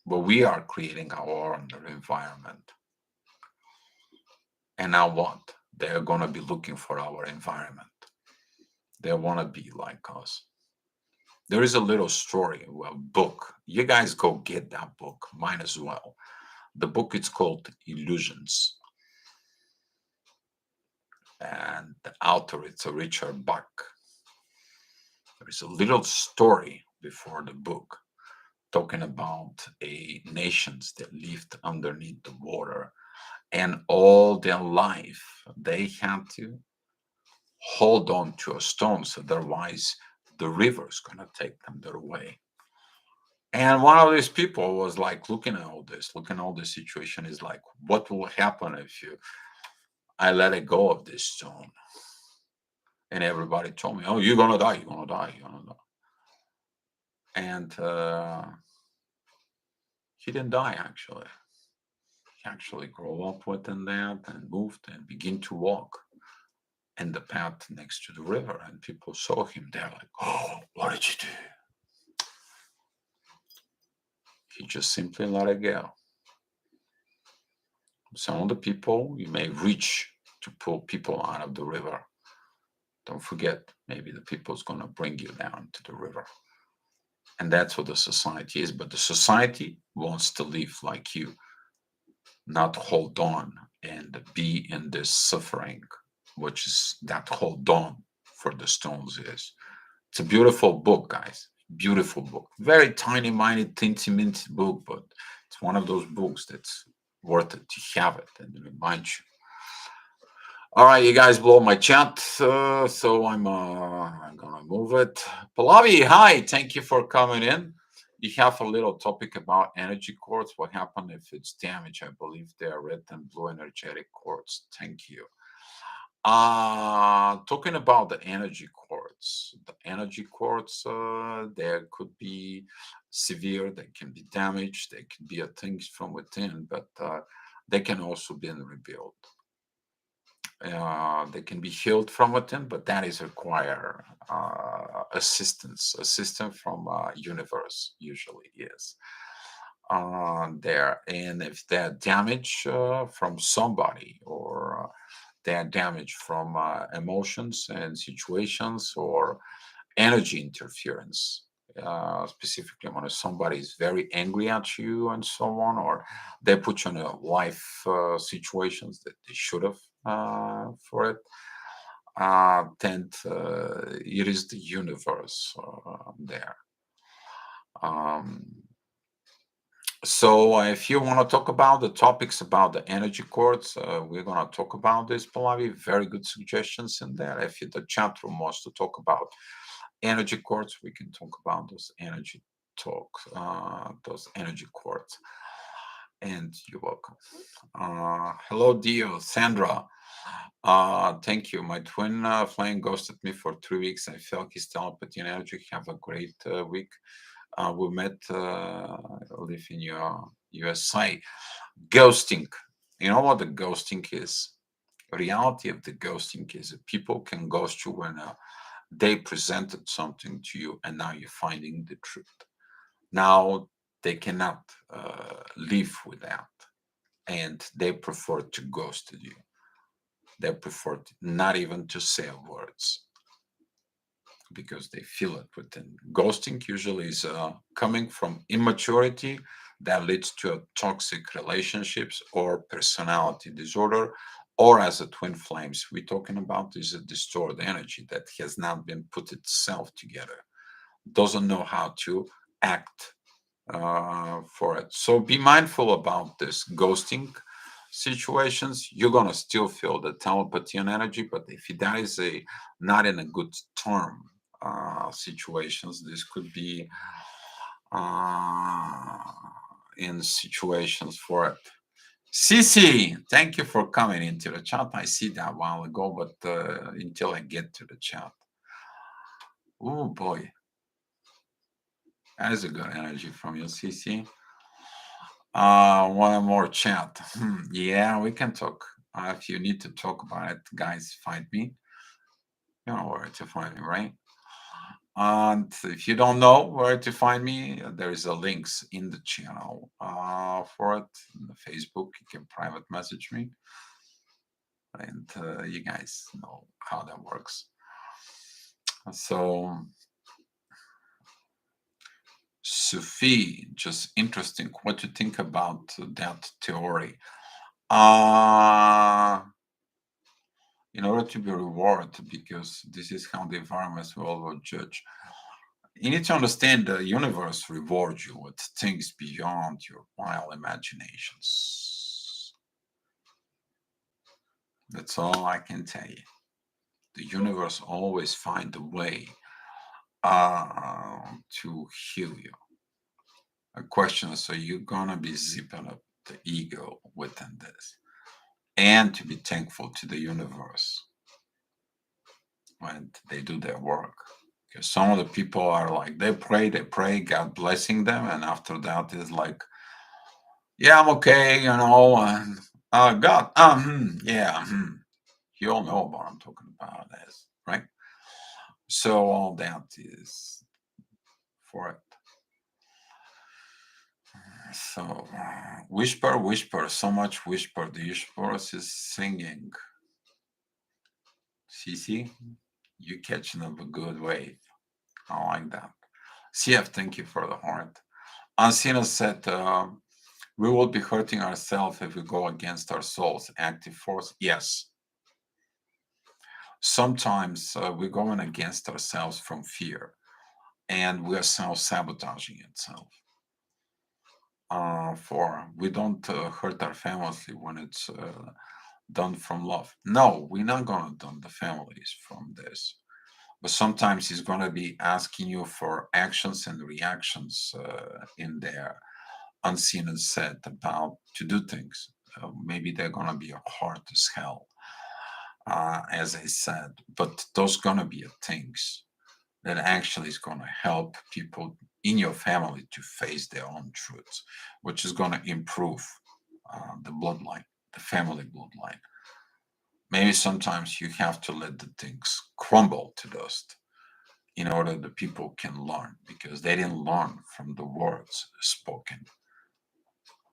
But we are creating our own environment. And now what? They're going to be looking for our environment. They want to be like us. There is a little story, a book. You guys go get that book, mine as well. The book is called Illusions. And the author is Richard Bach. There is a little story before the book talking about a nations that lived underneath the water, and all their life they had to hold on to a stone, so otherwise the river's gonna take them their way. And one of these people was like looking at all this situation, is like, what will happen if you I let it go of this stone? And everybody told me, "Oh, you're gonna die, you're gonna die, you're gonna die." And he didn't die actually. He actually grew up within that and moved and began to walk in the path next to the river. And people saw him there like, "Oh, what did you do?" He just simply let it go. Some of the people you may reach to pull people out of the river. Don't forget, maybe the people's gonna bring you down to the river. And that's what the society is. But the society wants to live like you, not hold on and be in this suffering, which is that hold on for the Stones is. It's a beautiful book, guys. Beautiful book. Very tiny, minute, teensy, minty book, but it's one of those books that's worth it to have it and remind you. All right, you guys blow my chat, so I'm gonna move it. Pallavi, hi, thank you for coming in. You have a little topic about energy cords. What happened if it's damaged? I believe they are red and blue energetic cords. Thank you. Talking about the energy cords. The energy cords, there could be severe. They can be damaged. They can be things from within, but they can also be rebuilt. They can be healed from within, but that is require assistance from universe usually is there. And if they're damage from somebody or they're damaged from emotions and situations or energy interference. Specifically, when somebody is very angry at you and so on, or they put you in a life situations that they should have for it, then it is the universe there. Um, so if you want to talk about the topics about the energy cords, we're going to talk about this, Pallavi. Very good suggestions in there. If the chat room wants to talk about energy cords, we can talk about those energy cords. And you're welcome. Hello, Dio, Sandra. Thank you. My twin flame ghosted me for 3 weeks. I felt his telepathy and energy. Have a great week. We met, live in your USA. Ghosting. You know what the ghosting is? Reality of the ghosting is that people can ghost you when they presented something to you and now you're finding the truth. Now they cannot live with that and they prefer to ghost you. They prefer not even to say words because they feel it within. Ghosting usually is coming from immaturity that leads to toxic relationships or personality disorder, or as a twin flames we're talking about is a distorted energy that has not been put itself together, doesn't know how to act for it. So be mindful about this ghosting situations. You're gonna still feel the telepathy and energy, but if that is a not in a good term situations, this could be uh, in situations for it. Cici, thank you for coming into the chat. I see that a while ago, but until I get to the chat. Oh boy, that is a good energy from you, Cici. One more chat. Yeah, we can talk. If you need to talk about it, guys, find me. You know where to find me, right? And if you don't know where to find me, there is a links in the channel for it. In the Facebook, you can private message me, and you guys know how that works. So, Sophie, just interesting. What you think about that theory? Uh in order to be rewarded, because this is how the environment will judge. You need to understand the universe rewards you with things beyond your wild imaginations. That's all I can tell you. The universe always finds a way to heal you. A question is, so you're gonna be zipping up the ego within this, and to be thankful to the universe when they do their work. Because some of the people are like, they pray, God blessing them, and after that is like, yeah, I'm okay, and God, yeah, you all know what I'm talking about, as right. So all that is for it. So whisper, whisper, so much whisper. The whispers is singing. See, you catching up a good wave. I like that. CF, thank you for the heart. Ancina said, we will be hurting ourselves if we go against our soul's active force. Yes. Sometimes we're going against ourselves from fear and we are self-sabotaging itself. For we don't hurt our families when it's done from love. No, we're not going to done the families from this. But sometimes he's going to be asking you for actions and reactions in there, unseen and said about to do things. Maybe they're going to be hard as hell, as I said, but those going to be things that actually is going to help people in your family to face their own truths, which is going to improve the bloodline, the family bloodline. Maybe sometimes you have to let the things crumble to dust in order that people can learn because they didn't learn from the words spoken.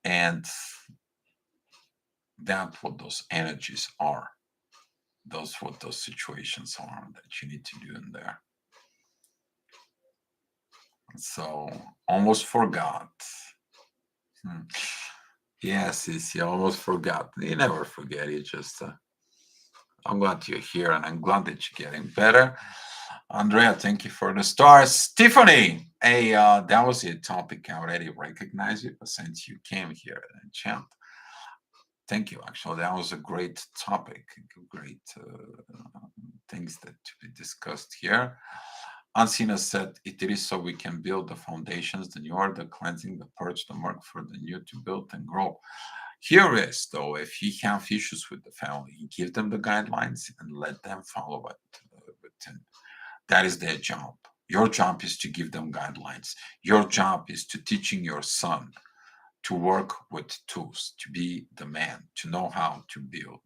And that's what those energies are. Those what those situations are that you need to do in there. So almost forgot. Hmm. Yes, yes, you almost forgot. You never forget. You just I'm glad you're here and I'm glad that you're getting better. Andrea, thank you for the stars. Tiffany, hey, that was a topic I already recognize it, but since you came here and chant, thank you. Actually, that was a great topic, great things that to be discussed here. Ancina said, it is so we can build the foundations, the new order, the cleansing, the purge, the work for the new to build and grow. Here is, though, if you have issues with the family, give them the guidelines and let them follow it within. That is their job. Your job is to give them guidelines. Your job is to teaching your son to work with tools, to be the man, to know how to build.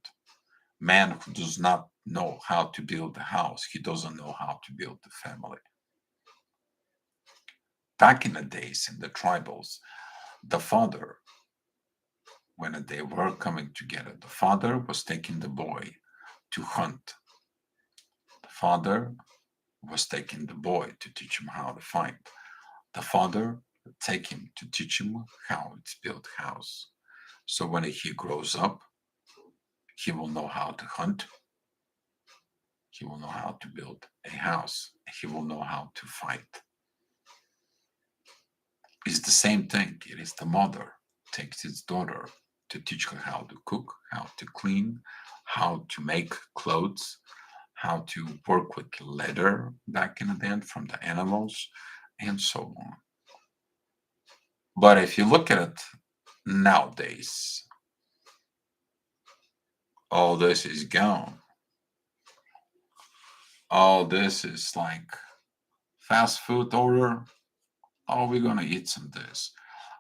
Man who does not know how to build a house, he doesn't know how to build the family. Back in the days in the tribals, the father, when they were coming together, the father was taking the boy to hunt. The father was taking the boy to teach him how to fight. The father would take him to teach him how it's built house. So when he grows up, he will know how to hunt. He will know how to build a house. He will know how to fight. It's the same thing. It is the mother takes his daughter to teach her how to cook, how to clean, how to make clothes, how to work with leather back in the day from the animals, and so on. But if you look at it nowadays, all this is gone. All this is like fast food order. Oh, we're gonna eat some this.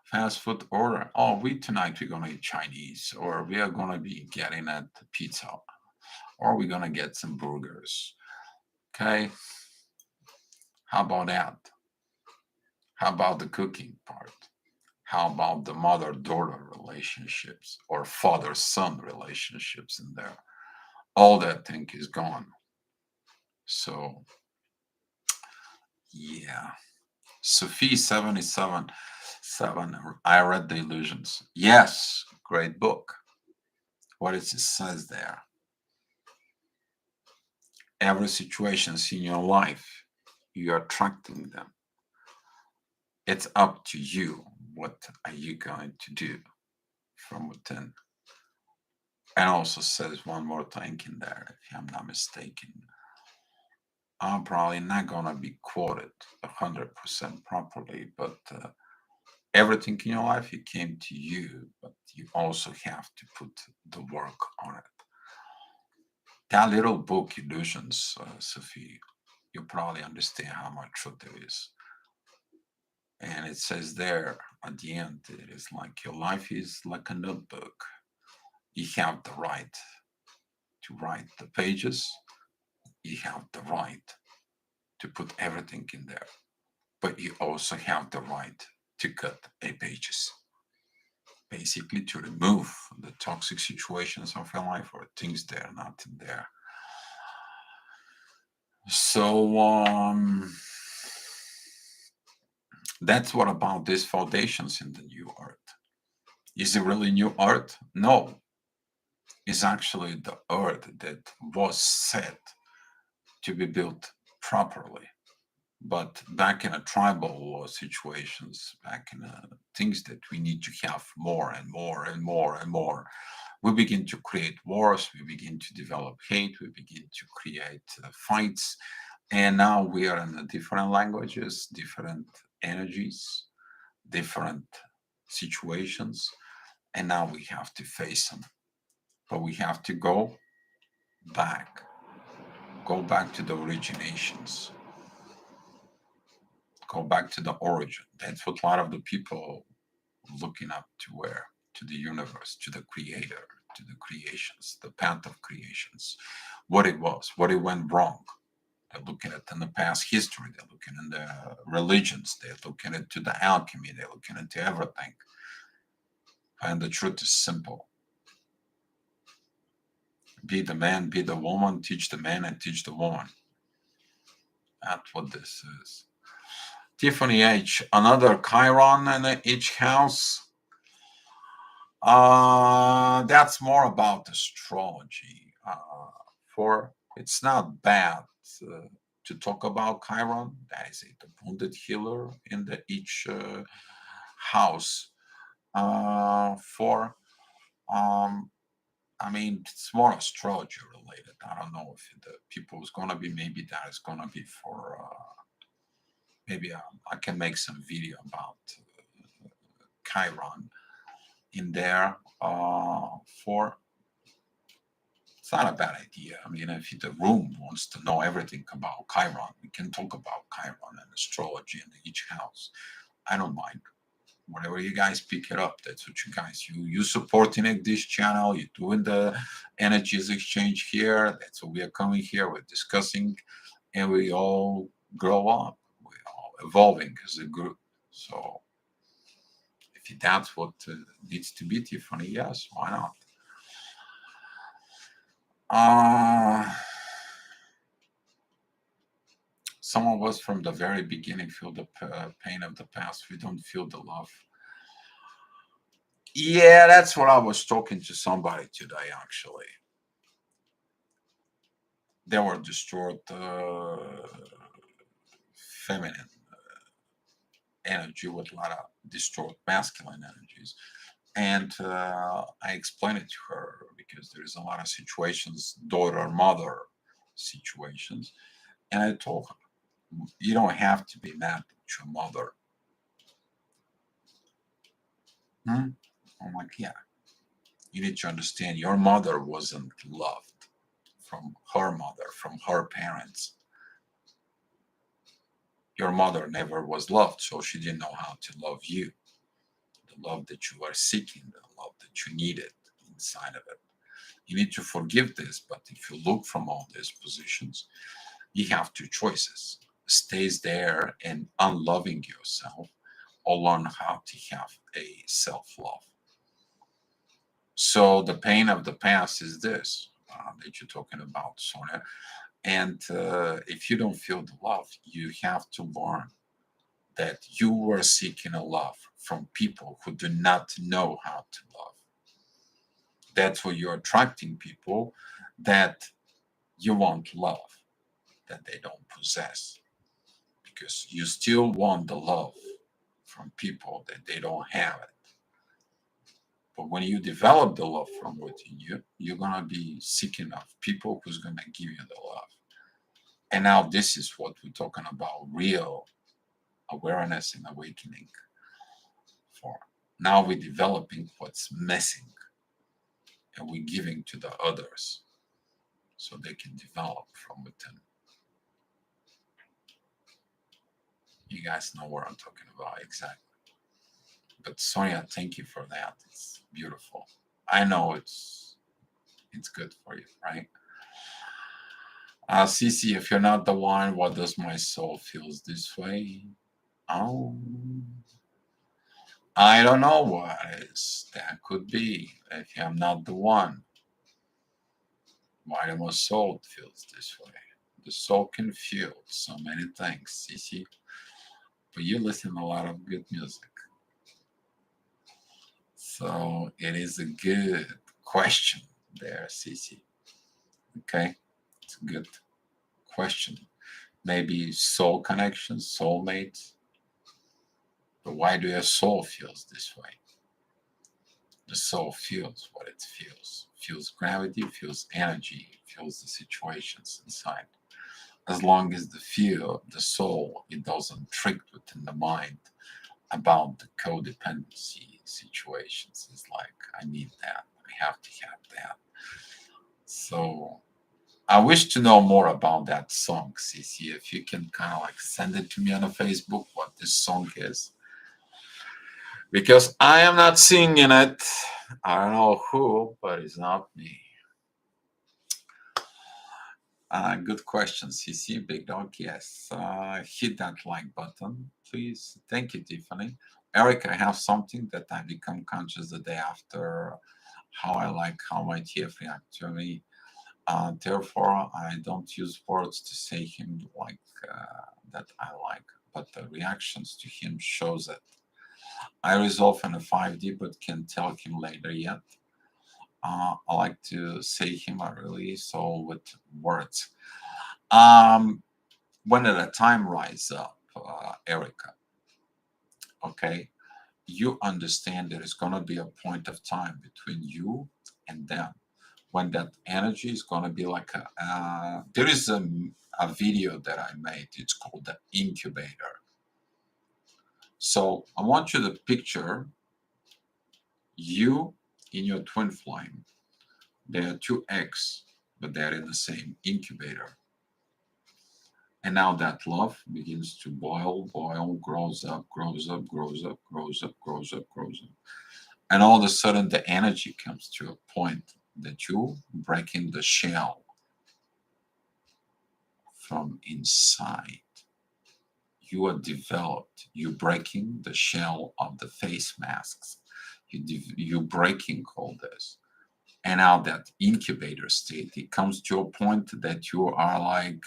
Fast food order. Oh, we tonight we're gonna eat Chinese, or we are gonna be getting at the pizza, or we're gonna get some burgers. Okay, how about that? How about the cooking part? How about the mother-daughter relationships or father-son relationships in there? All that thing is gone. So yeah. Sophie 77 7. I read The Illusions. Yes, great book. What it says there. Every situations in your life, you're attracting them. It's up to you. What are you going to do from within? And also says one more thing in there, if I'm not mistaken. I'm probably not gonna be quoted 100% properly, but everything in your life it came to you, but you also have to put the work on it. That little book, Illusions, Sophie, you probably understand how much truth there is. And it says there at the end, it is like your life is like a notebook. You have the right to write the pages, you have the right to put everything in there, but you also have the right to cut a pages, basically to remove the toxic situations of your life or things that are not in there. So that's what about these foundations in the new earth. Is it really new earth? No, it's actually the earth that was set to be built properly. But back in a tribal situations, back in things that we need to have more and more and more and more, we begin to create wars, we begin to develop hate, we begin to create fights. And now we are in different languages, different energies, different situations. And now we have to face them. But we have to back, go back to the originations, go back to the origin. That's what a lot of the people looking up to where? To the universe, to the creator, to the creations, the path of creations, what it was, what it went wrong. They're looking at in the past history, they're looking in the religions, they're looking into the alchemy, they're looking into everything. And the truth is simple. Be the man, be the woman, teach the man and teach the woman. That's what this is. Tiffany H, another Chiron in each house. That's more about astrology. For it's not bad uh, to talk about Chiron. That is the wounded healer in the each house. For I mean, it's more astrology related. I don't know if the people is gonna be. Maybe that is gonna be for. Maybe I can make some video about Chiron in there. For It's not a bad idea. I mean, if the room wants to know everything about Chiron, we can talk about Chiron and astrology in each house. I don't mind. Whatever you guys pick it up, that's what you guys you supporting it, this channel. You're doing the energies exchange here. That's what we are coming here. We're discussing, and we all grow up. We're all evolving as a group. So if that's what needs to be, Tiffany, yes, why not? Uh, some of us from the very beginning feel the pain of the past. We don't feel the love. Yeah, that's what I was talking to somebody today, actually. They were destroyed feminine energy with a lot of distorted masculine energies. And I explained it to her because there's a lot of situations, daughter, mother situations. And I told her, you don't have to be mad at your mother. Hmm? I'm like, yeah, you need to understand your mother wasn't loved from her mother, from her parents. Your mother never was loved, so she didn't know how to love you. The love that you are seeking, the love that you needed inside of it. You need to forgive this, but if you look from all these positions, you have two choices. Stays there and unloving yourself, or learn how to have a self-love. So the pain of the past is this that you're talking about, Sonia. And if you don't feel the love, you have to learn that you were seeking a love from people who do not know how to love. That's why you're attracting people that you want love that they don't possess because you still want the love from people that they don't have it. But when you develop the love from within you, you're gonna be seeking of people who's gonna give you the love. And now this is what we're talking about: real awareness and awakening. For now, we're developing what's missing, and we're giving to the others. so they can develop from within. You guys know what I'm talking about exactly. But Sonia, thank you for that. It's beautiful. I know it's good for you, right? Cece, if you're not the one, what does my soul feels this way? Oh, I don't know what is. That could be. If I'm not the one, why do my soul feels this way? The soul can feel so many things, Cece. But you listen to a lot of good music. So it is a good question there, Cece. Okay, it's a good question. Maybe soul connection, soulmate. But why do your soul feels this way? The soul feels what it feels gravity, feels energy, feels the situations inside. As long as the feel, the soul, it doesn't trick within the mind about the codependency situations. It's like, I need that, I have to have that. So I wish to know more about that song, Cece. If you can kind of like send it to me on a Facebook, what this song is, because I am not singing it. I don't know who, but it's not me. Good question, CC. Big Dog. Yes. Hit that like button, please. Thank you, Tiffany. Eric, I have something that I become conscious the day after how I like how my TF react to me. Therefore, I don't use words to say him like that I like, but the reactions to him shows it. I resolve in a 5D, but can tell him later yet. I like to say him I really so with words. Um, when the time rise up, Erica, okay, you understand there is going to be a point of time between you and them when that energy is going to be like there is a video that I made. It's called the incubator. So I want you to picture you in your twin flame. There are two eggs, but they're in the same incubator. And now that love begins to boil, grows up, grows up, grows up, grows up, grows up, grows up. And all of a sudden, the energy comes to a point that you breaking the shell from inside. You are developed. You're breaking the shell of the face masks. You're breaking all this. And now that incubator state, it comes to a point that you are like,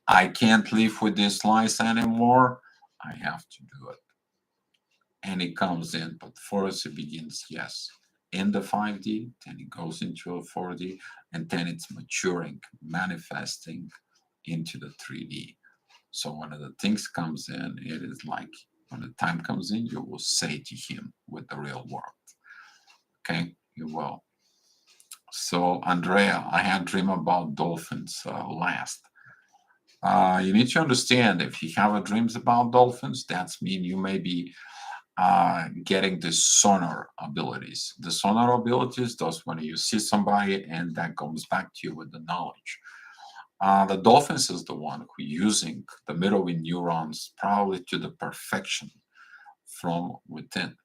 I can't live with this lies anymore. I have to do it. And it comes in, but first it begins, yes, in the 5D, then it goes into a 4D, and then it's maturing, manifesting into the 3D. So when the things comes in, it is like when the time comes in, you will say to him with the real world. Okay, you will. So Andrea, I had dream about dolphins last. You need to understand if you have a dreams about dolphins, that's mean you may be getting the sonar abilities. The sonar abilities, those when you see somebody and that comes back to you with the knowledge. The dolphins is the one who using the mirroring neurons probably to the perfection from within.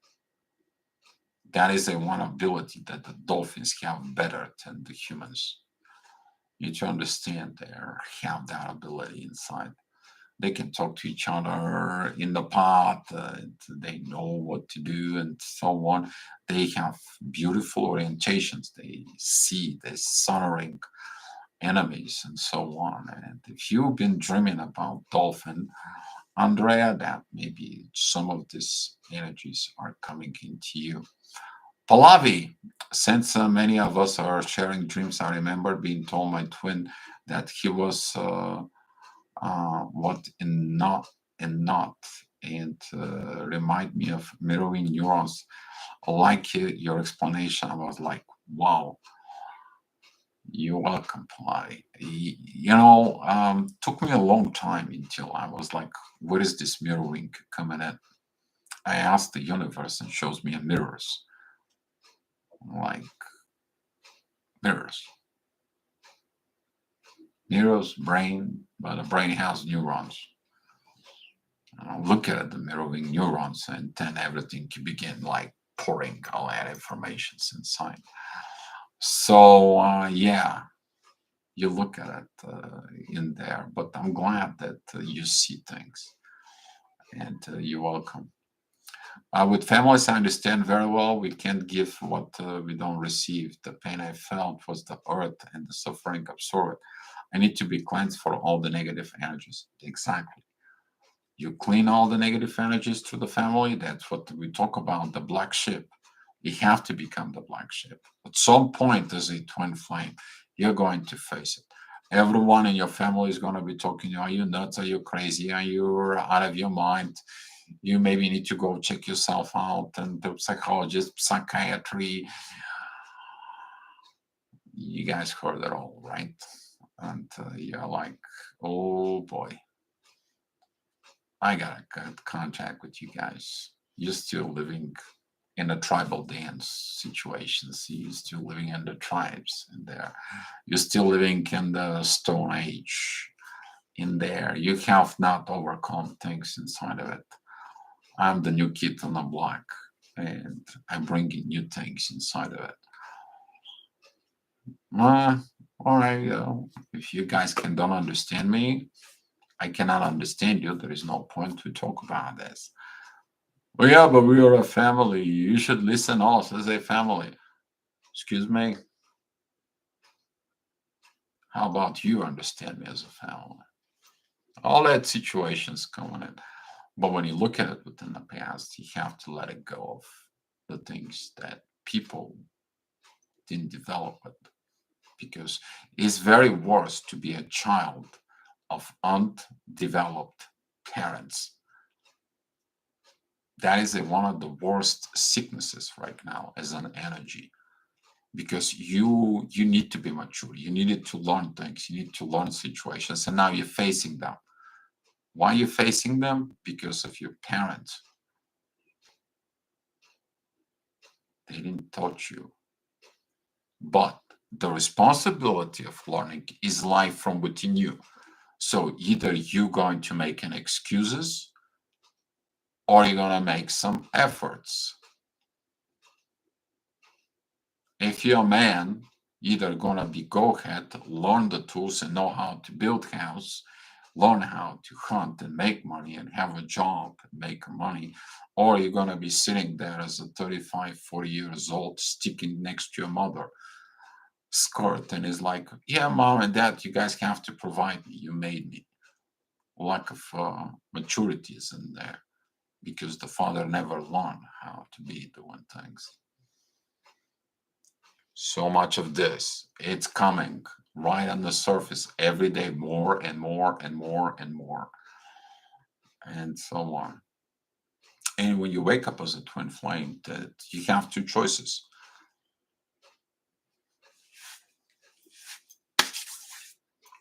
That is a one ability that the dolphins have better than the humans. You need to understand they have that ability inside. They can talk to each other in the pot. They know what to do and so on. They have beautiful orientations. They see the sonoring enemies and so on. And if you've been dreaming about dolphin, Andrea, that maybe some of these energies are coming into you. Pallavi, since many of us are sharing dreams, I remember being told my twin that he was what in not and remind me of mirroring neurons. Like your explanation, I was like, wow, you're welcome, Pallavi. Took me a long time until I was like, where is this mirroring coming in? I asked the universe and shows me a mirrors, like mirrors. Mirrors brain, but the brain has neurons. Look at the mirroring neurons, and then everything can begin like pouring all that information inside. So yeah, you look at it in there. But I'm glad that you see things, and you're welcome. With families, I understand very well. We can't give what we don't receive. The pain I felt was the earth and the suffering absorbed. I need to be cleansed for all the negative energies. Exactly. You clean all the negative energies to the family. That's what we talk about, the black sheep. You have to become the black sheep. At some point, as a twin flame, you're going to face it. Everyone in your family is going to be talking, are you nuts? Are you crazy? Are you out of your mind? You maybe need to go check yourself out. And the psychologist, psychiatry, you guys heard it all, right? And you're like, oh boy, I gotta get contact with you guys. You're still living in a tribal dance situations. You're still living in the tribes in there. You're still living in the Stone Age in there. You have not overcome things inside of it. I'm the new kid on the block, and I'm bringing new things inside of it. Uh, all right, if you guys can don't understand me, I cannot understand you. There is no point to talk about this. Well, yeah, but we are a family. You should listen us as a family. Excuse me. How about you understand me as a family? All that situations coming in. But when you look at it within the past, you have to let it go of the things that people didn't develop it. Because it's very worse to be a child of undeveloped parents. That is one of the worst sicknesses right now as an energy, because you need to be mature. You needed to learn things. You need to learn situations, and now you're facing them. Why are you facing them? Because of your parents. They didn't touch you. But the responsibility of learning is life from within you. So either you're going to make an excuses, or you're going to make some efforts. If you're a man, either going to be go ahead, learn the tools and know how to build house, learn how to hunt and make money and have a job and make money, or you're going to be sitting there as a 35, 40 years old, sticking next to your mother skirt and is like, yeah, mom and dad, you guys have to provide me. You made me. Lack of maturity is in there because the father never learned how to be doing things. So much of this, it's coming right on the surface every day, more and more and more and more, and so on. And when you wake up as a twin flame, that you have two choices.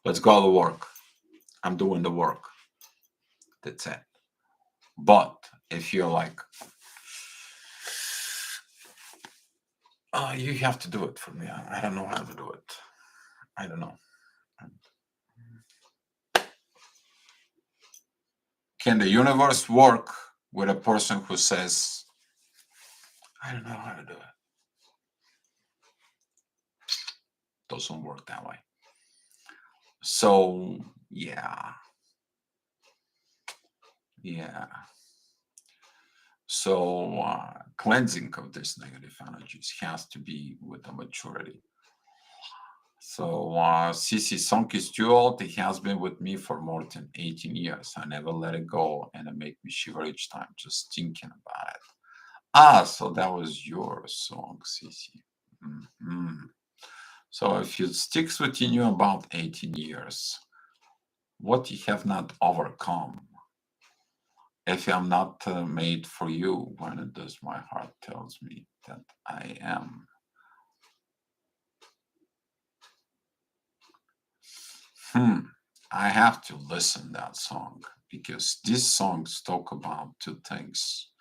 Let's go to work. I'm doing the work. That's it. But if you're like, you have to do it for me. I don't know how to do it. I don't know. Can the universe work with a person who says, I don't know how to do it? Doesn't work that way. So, yeah. Yeah. So, cleansing of these negative energies has to be with a maturity. So, Sissy Sonky Stewart, it has been with me for more than 18 years. I never let it go, and it makes me shiver each time just thinking about it. Ah, so that was your song, Sissy. Mhm. So, if it sticks within you about 18 years, what you have not overcome, if I'm not made for you, when it does my heart tells me that I am. I have to listen that song because these songs talk about two things.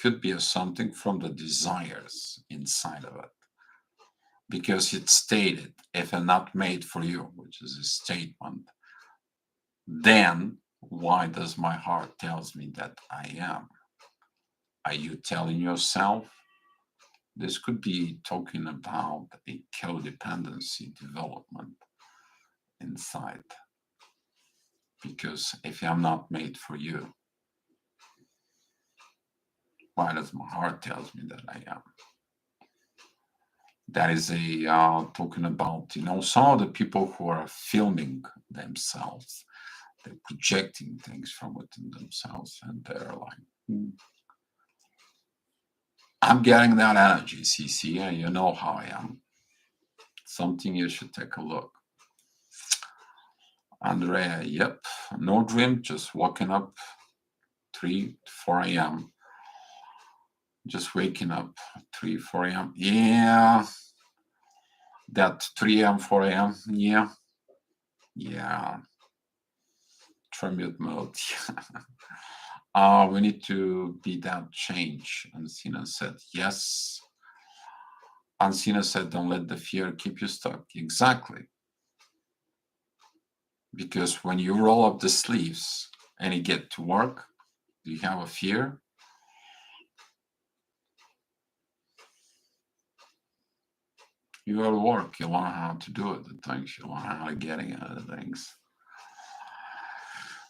Could be something from the desires inside of it. because it's stated, if I'm not made for you, which is a statement, then why does my heart tells me that I am? Are you telling yourself? This could be talking about a codependency development inside. Because if I'm not made for you, why does my heart tells me that I am? That is a talking about, some of the people who are filming themselves, they're projecting things from within themselves, and they're like, I'm getting that energy, CC, and you know how I am. Something you should take a look. Andrea, yep, no dream, just waking up 3 to 4 a.m. Just waking up 3, 4 a.m. Yeah, that 3 a.m., 4 a.m. Yeah, tribute mode. We need to be that change. And Sina said, yes. And Sina said, don't let the fear keep you stuck. Exactly. Because when you roll up the sleeves and you get to work, do you have a fear? You go to work, you learn how to do it, the things, you learn how to get into the things.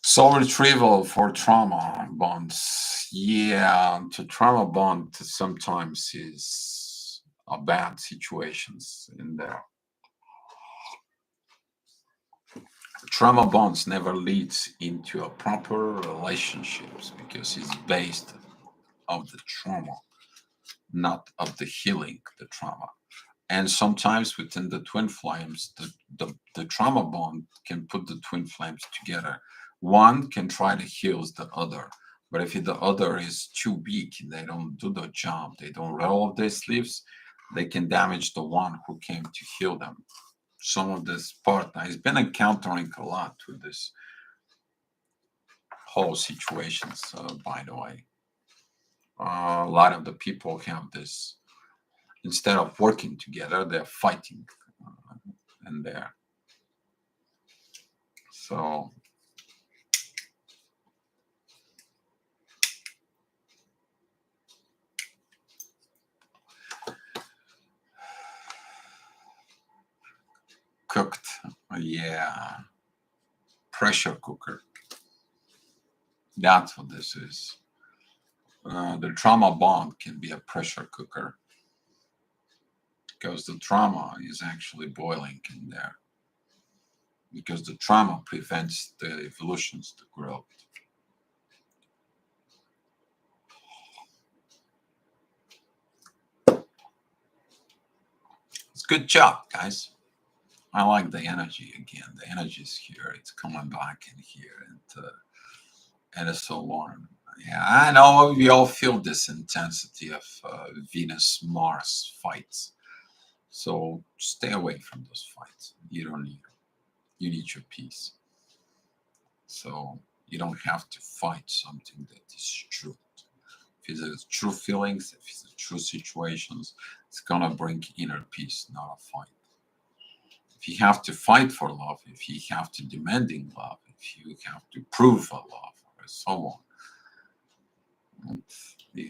Soul retrieval for trauma bonds. Yeah, to trauma bond sometimes is a bad situations in there. Trauma bonds never leads into a proper relationships because it's based of the trauma, not of the healing the trauma. And sometimes within the twin flames, the trauma bond can put the twin flames together. One can try to heal the other, but if the other is too weak, they don't do the job, they don't roll up their sleeves, they can damage the one who came to heal them. Some of this part, I've been encountering a lot with this whole situations, by the way. A lot of the people have this, instead of working together, they're fighting in there. So cooked, yeah, pressure cooker. That's what this is. The trauma bond can be a pressure cooker because the trauma is actually boiling in there. Because the trauma prevents the evolutions to grow. It's good job, guys. I like the energy again. The energy is here. It's coming back in here, and it's so warm. Yeah, I know we all feel this intensity of Venus Mars fights. So stay away from those fights. You don't need them. You need your peace. So you don't have to fight something that is true. If it's true feelings, if it's true situations, it's gonna bring inner peace, not a fight. If you have to fight for love, if you have to demanding love, if you have to prove a love, or so on. Yeah.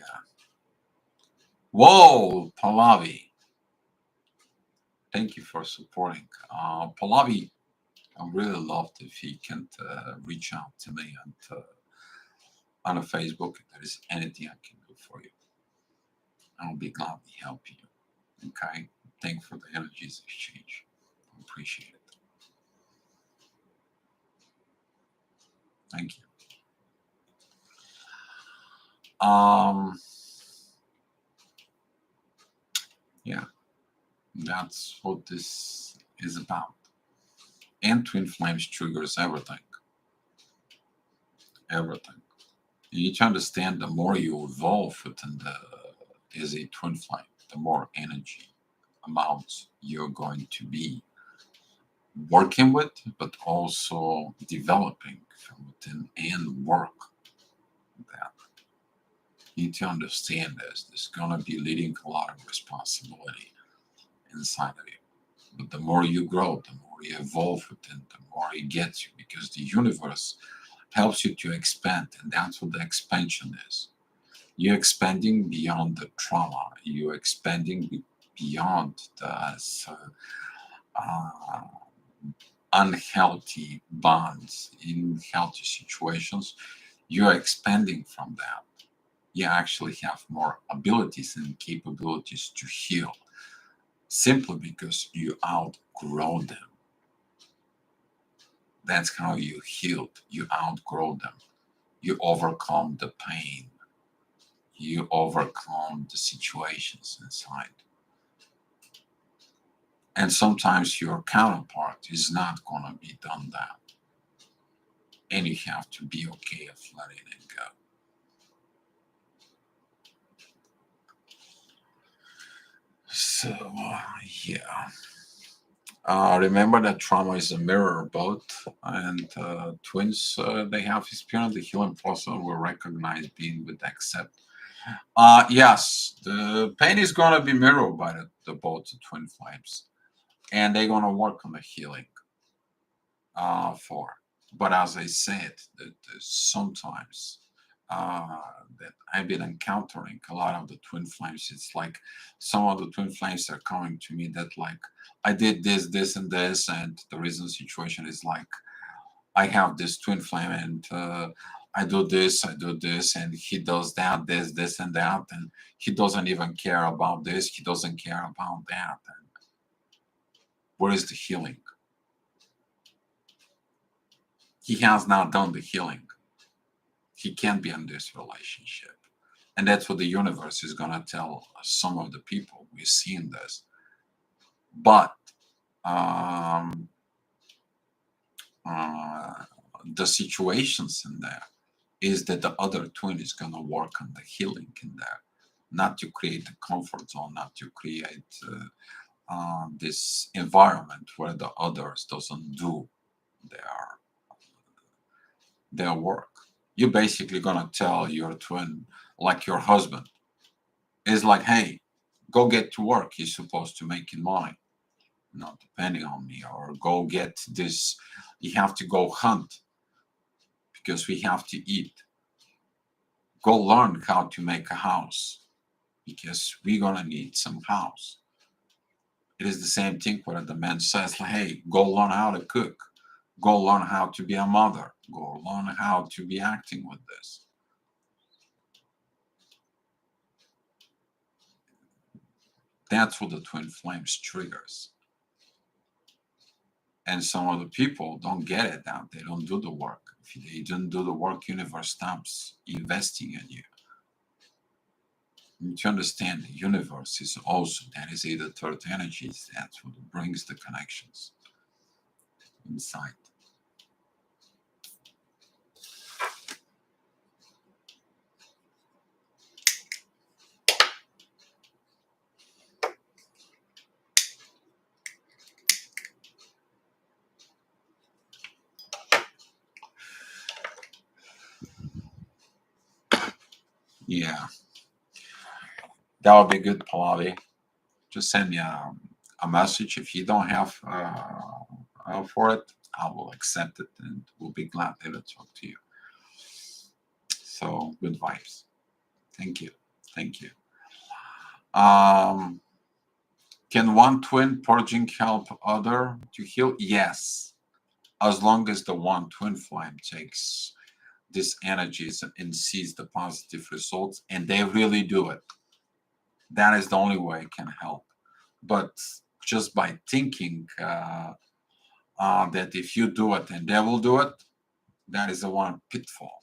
Whoa, Pallavi. Thank you for supporting. Pallavi, I really loved if he can reach out to me and on a Facebook. If there is anything I can do for you, I'll be glad to help you. Okay. Thank you for the energies exchange. I appreciate it. Thank you. Yeah, that's what this is about. And twin flames triggers everything. Everything. You need to understand the more you evolve within the is a twin flame, the more energy amounts you're going to be working with, but also developing from within and work that. You need to understand this. There's gonna be leading a lot of responsibility. inside of you. But the more you grow, the more you evolve within, the more it gets you, because the universe helps you to expand, and that's what the expansion is. You're expanding beyond the trauma. You're expanding beyond the uh, unhealthy bonds in healthy situations. You're expanding from that. You actually have more abilities and capabilities to heal simply because you outgrow them. That's how you healed. You outgrow them. You overcome the pain. You overcome the situations inside. And sometimes your counterpart is not going to be done that. And you have to be okay of letting it go. So, yeah. Remember that trauma is a mirror both, and twins, they have experienced the healing process will recognize being with accept. Yes, the pain is going to be mirrored by the both the twin flames, and they're going to work on the healing for. But as I said, that sometimes that I've been encountering a lot of the twin flames. It's like some of the twin flames are coming to me that like I did this, this, and this, and the reason situation is like I have this twin flame and I do this, and he does that, this, and that, and he doesn't even care about this, he doesn't care about that. And where is the healing? He has not done the healing. He can't be in this relationship. And that's what the universe is going to tell some of the people we've seen this. But um, uh, the situations in there is that the other twin is going to work on the healing in there, not to create a comfort zone, not to create this environment where the others doesn't do their their work. You're basically going to tell your twin, like your husband, is like, hey, go get to work. He's supposed to make money, not depending on me, or go get this. You have to go hunt because we have to eat. Go learn how to make a house because we're gonna need some house. It is the same thing where the man says, hey, go learn how to cook. Go learn how to be a mother. Go learn how to be acting with this. That's what the twin flames triggers. And some of the people don't get it now. They don't do the work. If they don't do the work, universe stops investing in you. You need to understand the universe is also, that is either third energies, that's what brings the connections inside. Yeah, that would be good, Pallavi. Just send me a message if you don't have for it. I will accept it and will be glad to talk to you. So good vibes. Thank you. Thank you. Um, can one twin purging help other to heal? Yes, as long as the one twin flame takes these energies and sees the positive results, and they really do it. That is the only way it can help. But just by thinking that if you do it and they will do it, that is the one pitfall.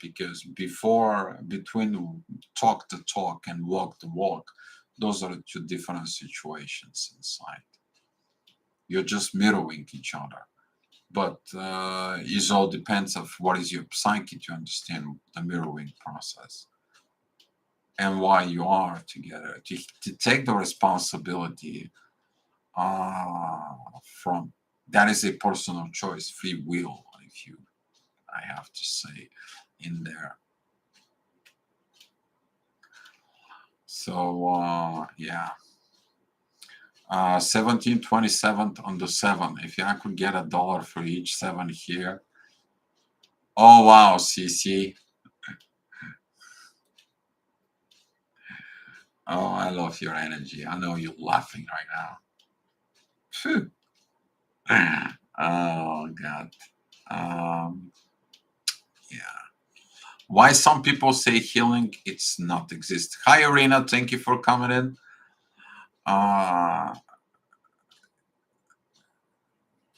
Because between talk the talk and walk the walk, those are two different situations inside. You're just mirroring each other. But it all depends of what is your psyche to understand the mirroring process and why you are together. To take the responsibility from that is a personal choice, free will, if you, I have to say, in there. So yeah. 1727 on the 7. If I could get $1 for each 7 here. Oh, wow, CC. Oh, I love your energy. I know you're laughing right now. Phew. Oh, God. Um, yeah. Why some people say healing, it's not exist. Hi, Arena. Thank you for coming in.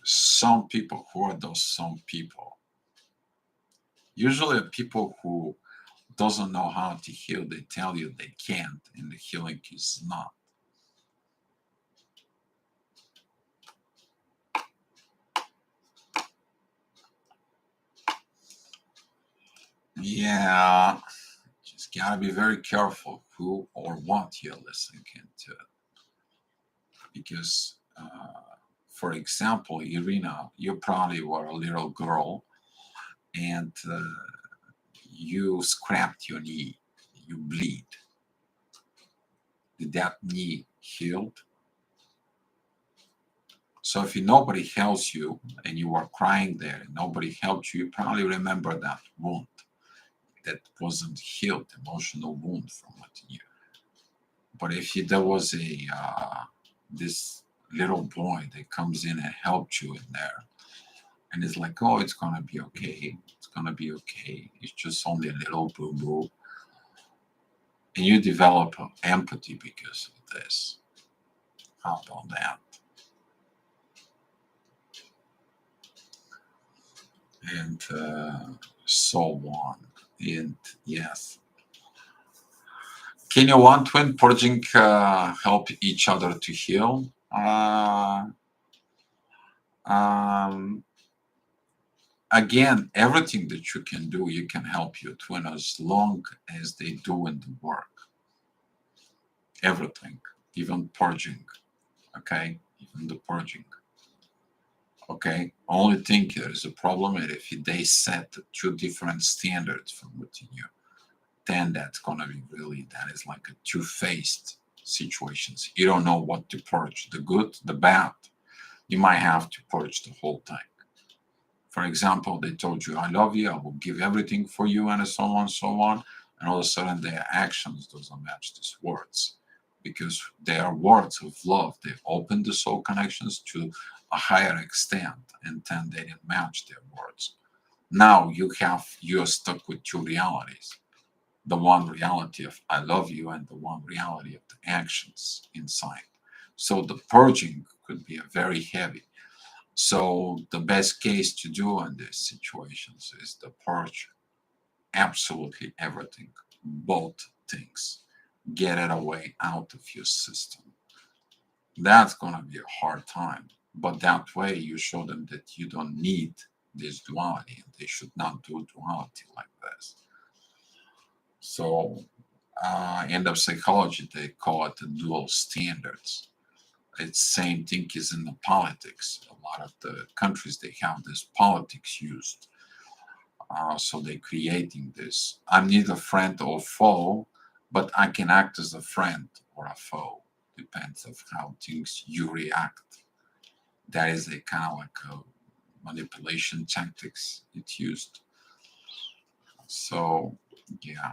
Some people, who are those some people? Usually people who doesn't know how to heal, they tell you they can't, and the healing is not. Yeah, just gotta be very careful who or what you're listening into, because, for example, Irina, you probably were a little girl and you scraped your knee, you bleed. Did that knee healed? So if nobody helps you and you were crying there and nobody helped you, you probably remember that wound that wasn't healed, emotional wound from within you. But if there was a this little boy that comes in and helps you in there, and it's like, oh, it's gonna be okay, it's gonna be okay. It's just only a little boo boo, and you develop empathy because of this. How about that? And so on. And yes, can you one twin purging help each other to heal? Um, Again, everything that you can do, you can help your twin as long as they do in the work. Everything, even purging. Okay, even the purging. Okay, only thing there is a problem is if they set two different standards from within you, then that's gonna be really, that is like a two-faced situations. You don't know what to purge, the good, the bad. You might have to purge the whole thing. For example, they told you, I love you, I will give everything for you, and so on, so on. And all of a sudden, their actions doesn't match these words because they are words of love. They open the soul connections to a higher extent, and then they didn't match their words. Now you're stuck with two realities. The one reality of I love you and the one reality of the actions inside. So the purging could be a very heavy. So the best case to do in these situations is to purge absolutely everything, both things. Get it away out of your system. That's gonna be a hard time. But that way you show them that you don't need this duality and they should not do duality like this. So in the psychology they call it the dual standards. It's same thing as in the politics. A lot of the countries they have this politics used. So they're creating this. I'm neither friend or foe, but I can act as a friend or a foe. Depends of how things you react. That is a kind of like a manipulation tactics it's used. So yeah.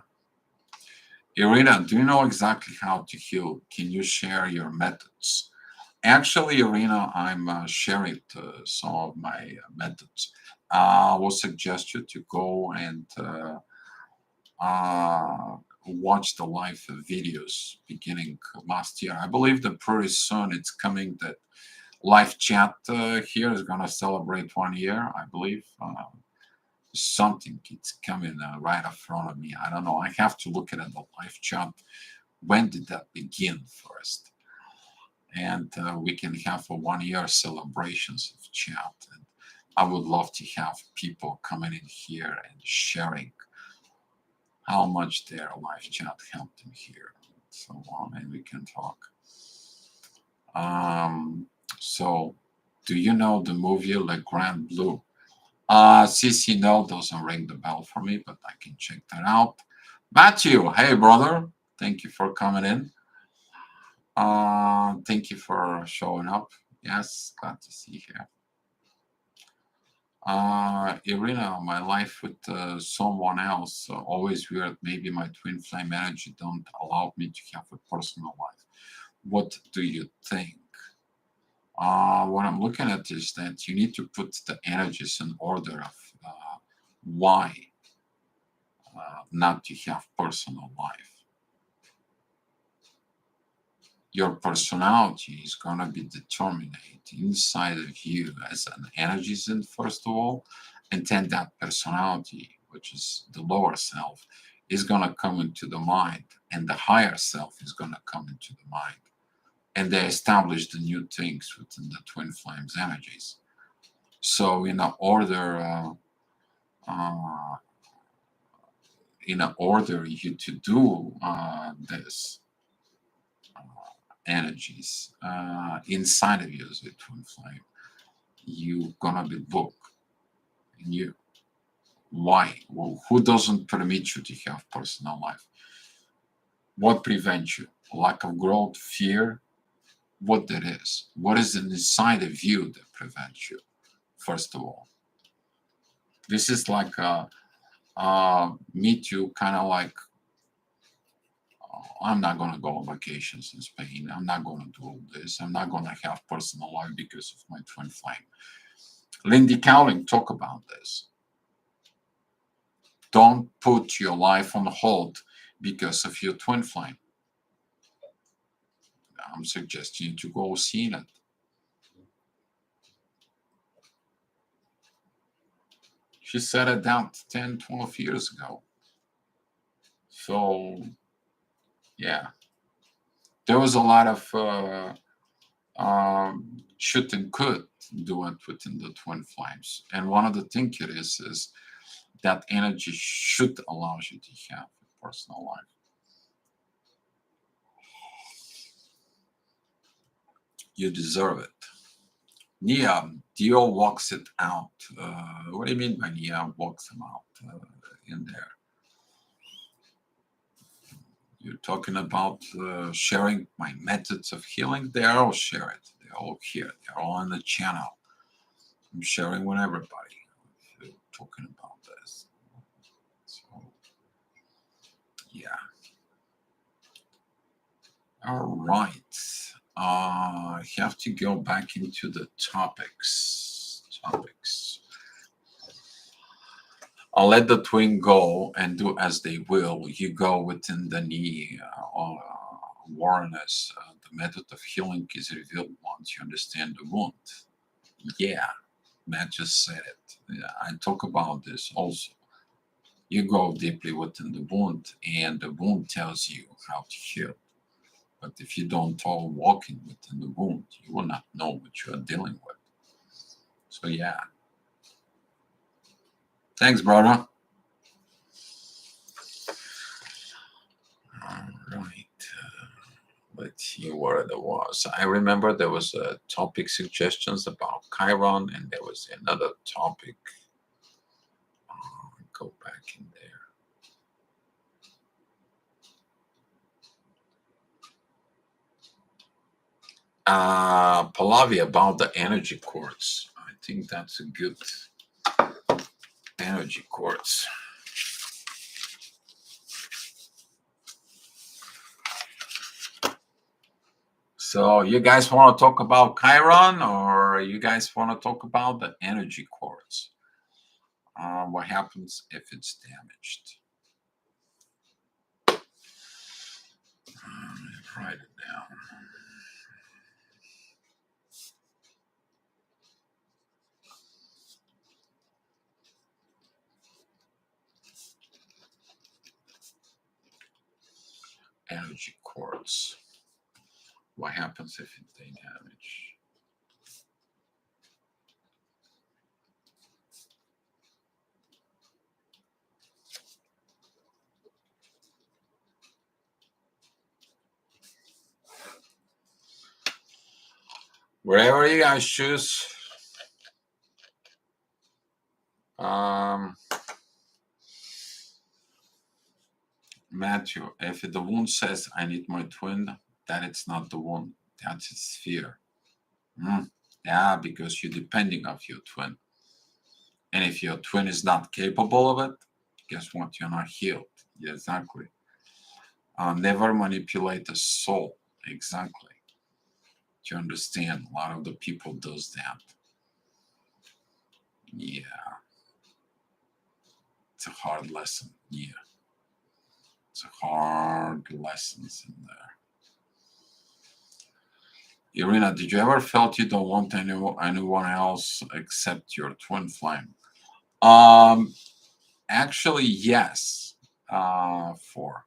Irina, do you know exactly how to heal? Can you share your methods? Actually, Irina, I'm sharing some of my methods. I will suggest you to go and uh, watch the live videos beginning last year. I believe that pretty soon it's coming that live chat here is going to celebrate 1 year, I believe. Something it's coming right in front of me. I don't know. I have to look at the live chat. When did that begin first? And we can have a 1 year celebrations of chat. And I would love to have people coming in here and sharing how much their live chat helped them here. So on, and we can talk. Um, so, do you know the movie Le Grand Blue? CC, no, doesn't ring the bell for me, but I can check that out. Matthew, hey brother, thank you for coming in. Thank you for showing up. Yes, glad to see you here. Irina, my life with someone else, always weird. Maybe my twin flame energy don't allow me to have a personal life. What do you think? What I'm looking at is that you need to put the energies in order of why not to have personal life. Your personality is going to be determined inside of you as an energies in first of all, and then that personality, which is the lower self, is going to come into the mind, and the higher self is going to come into the mind, and they establish the new things within the twin flames energies. So uh, in order you to do this energies inside of you as a twin flame, you're gonna be booked. And you, why? Well, who doesn't permit you to have personal life? What prevents you? Lack of growth, fear? What that is? What is inside of you that prevents you? First of all, this is like me too, kind of like I'm not going to go on vacations in Spain. I'm not going to do all this. I'm not going to have personal life because of my twin flame. Lindy Cowling talk about this. Don't put your life on hold because of your twin flame. I'm suggesting you to go see it. She said it down 10, 12 years ago. So, yeah, there was a lot of should and could do it within the twin flames. And one of the things it is that energy should allow you to have a personal life. You deserve it. Nia, Dio walks it out. What do you mean by Nia walks them out in there? You're talking about sharing my methods of healing. They are all shared. They're all here. They're all on the channel. I'm sharing with everybody. Talking about this. So, yeah. All right. I have to go back into the topics. I'll let the twin go and do as they will. You go within the knee awareness. The method of healing is revealed once you understand the wound. Yeah, Matt just said it. Yeah, I talk about this also. You go deeply within the wound, and the wound tells you how to heal. But if you don't start walking within the wound, you will not know what you are dealing with. So, yeah. Thanks, brother. All right. Let's see what it was. I remember there was a topic suggestions about Chiron, and there was another topic. Go back in there. Pallavi about the energy quartz. I think that's a good energy quartz. So you guys want to talk about Chiron, or you guys want to talk about the energy quartz? What happens if it's damaged? Write it down. Energy quartz. What happens if it's damaged? Wherever you guys choose. Matthew, if the wound says I need my twin, that it's not the one. That's its fear. Mm. Yeah, because you're depending of your twin. And if your twin is not capable of it, guess what? You're not healed. Yeah, exactly. Never manipulate the soul. Exactly. You understand? A lot of the people does that. Yeah, it's a hard lesson. Yeah, it's a hard lessons in there. Irina, did you ever felt you don't want anyone else except your twin flame? Um, Actually, yes. For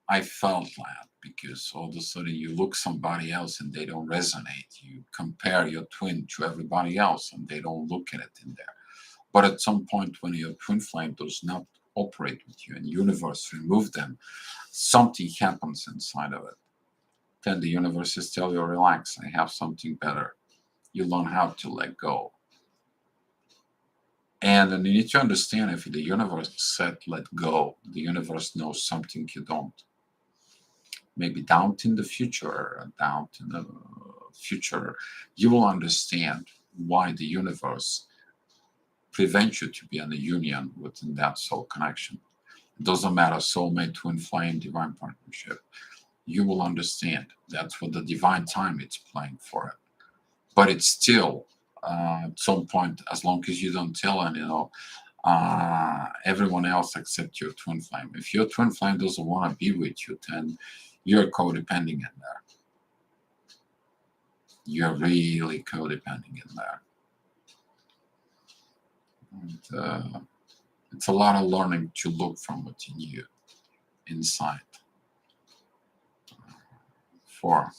I felt that because all of a sudden you look somebody else and they don't resonate. You compare your twin to everybody else and they don't look at it in there. But at some point, when your twin flame does not operate with you and universe remove them, something happens inside of it. Then the universe is tell you, relax, I have something better. You learn how to let go. And then you need to understand if the universe said let go, the universe knows something you don't. Maybe down in the future, you will understand why the universe prevents you to be in a union within that soul connection. It doesn't matter, soulmate, twin flame, divine partnership. You will understand. That's what the divine time it's playing for it. But it's still at some point, as long as you don't tell and everyone else except your twin flame. If your twin flame doesn't want to be with you, then you're codependent in there. You're really codependent in there. And, it's a lot of learning to look from within you, inside. For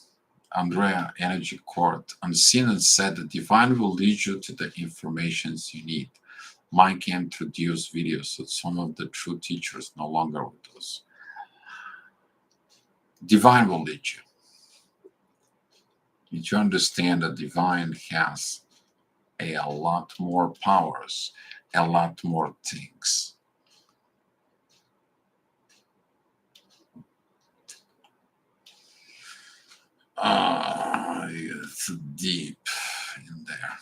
Andrea, Energy Court, unseen and said the divine will lead you to the informations you need. Mike introduced videos, so some of the true teachers no longer with us. Divine will lead you. You need to understand that divine has a lot more powers, a lot more things. It's deep in there.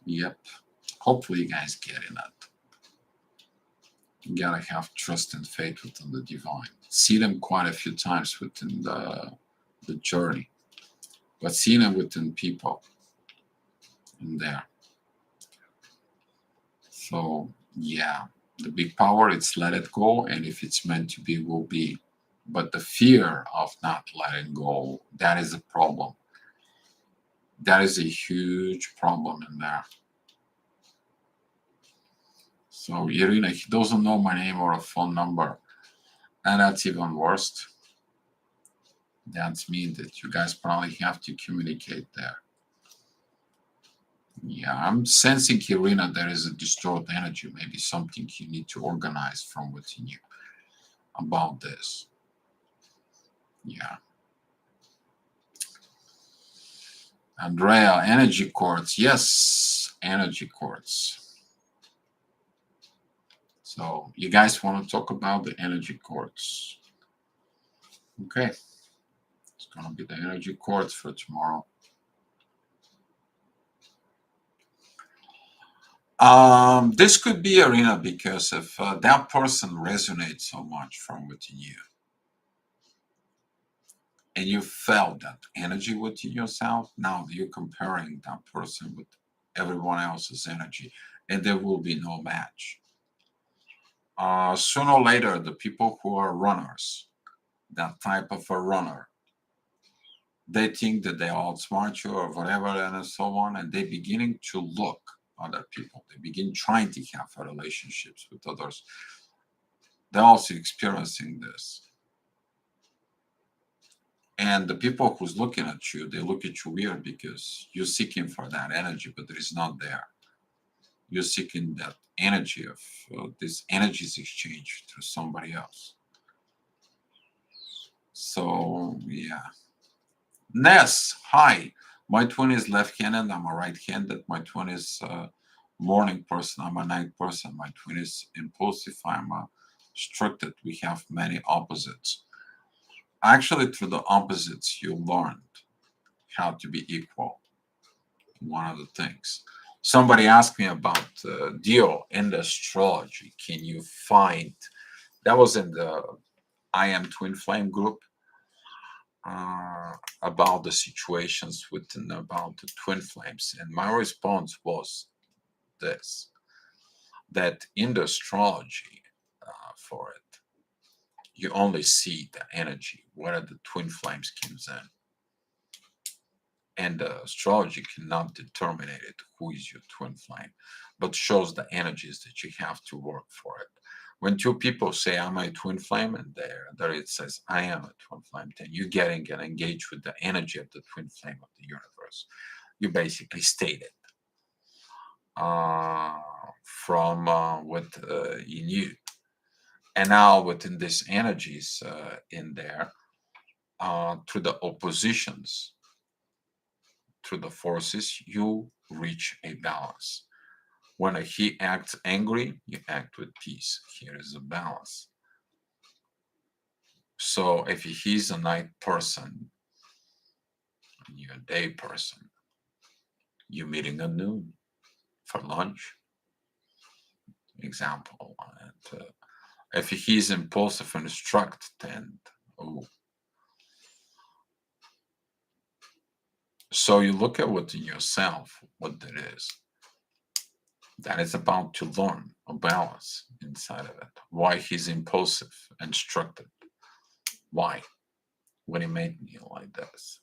Yep. Hopefully you guys get in it. You gotta have trust and faith within the divine. See them quite a few times within the journey, but see them within people in there. So yeah, the big power, it's let it go, and if it's meant to be, will be. But the fear of not letting go, that is a problem. That is a huge problem in there. So Irina, he doesn't know my name or a phone number, and that's even worse. That means that you guys probably have to communicate there. Yeah, I'm sensing, Irina, there is a distorted energy, maybe something you need to organize from within you about this. Yeah. Andrea, energy cords. Yes, energy cords. So you guys want to talk about the energy cords? Okay. It's going to be the energy cords for tomorrow. This could be Arena because if that person resonates so much from within you, and you felt that energy within yourself, now you're comparing that person with everyone else's energy, and there will be no match. Sooner or later, the people who are runners, that type of a runner, they think that they outsmart you or whatever and so on, and they beginning to look other people. They begin trying to have relationships with others. They're also experiencing this. And the people who's looking at you, they look at you weird because you're seeking for that energy, but it is not there. You're seeking that energy of this energies exchange to somebody else. So yeah. Ness, hi. My twin is left-handed. I'm a right-handed. My twin is Morning person, I'm a night person. My twin is impulsive, I'm a structured. We have many opposites. Actually, through the opposites, you learned how to be equal. One of the things. Somebody asked me about Dio in the astrology. Can you find that was in the I Am Twin Flame group uh, about the situations within about the twin flames, and my response was this: that in the astrology for it, you only see the energy where the twin flames comes in, and the astrology cannot determine it who is your twin flame, but shows the energies that you have to work for it. When two people say I'm a twin flame, and there it says I am a twin flame, then you're getting and engaged with the energy of the twin flame of the universe. You basically state it uh, from what you knew, and now within these energies in there, through the oppositions, through the forces, you reach a balance. When he acts angry, you act with peace. Here is a balance. So if he's a night person and you're a day person, you're meeting at noon for lunch, example. And if he's impulsive and distracted, then oh. So you look at within yourself what that is. That is about to learn a balance inside of it. Why he's impulsive and distracted. Why? When he made me like this.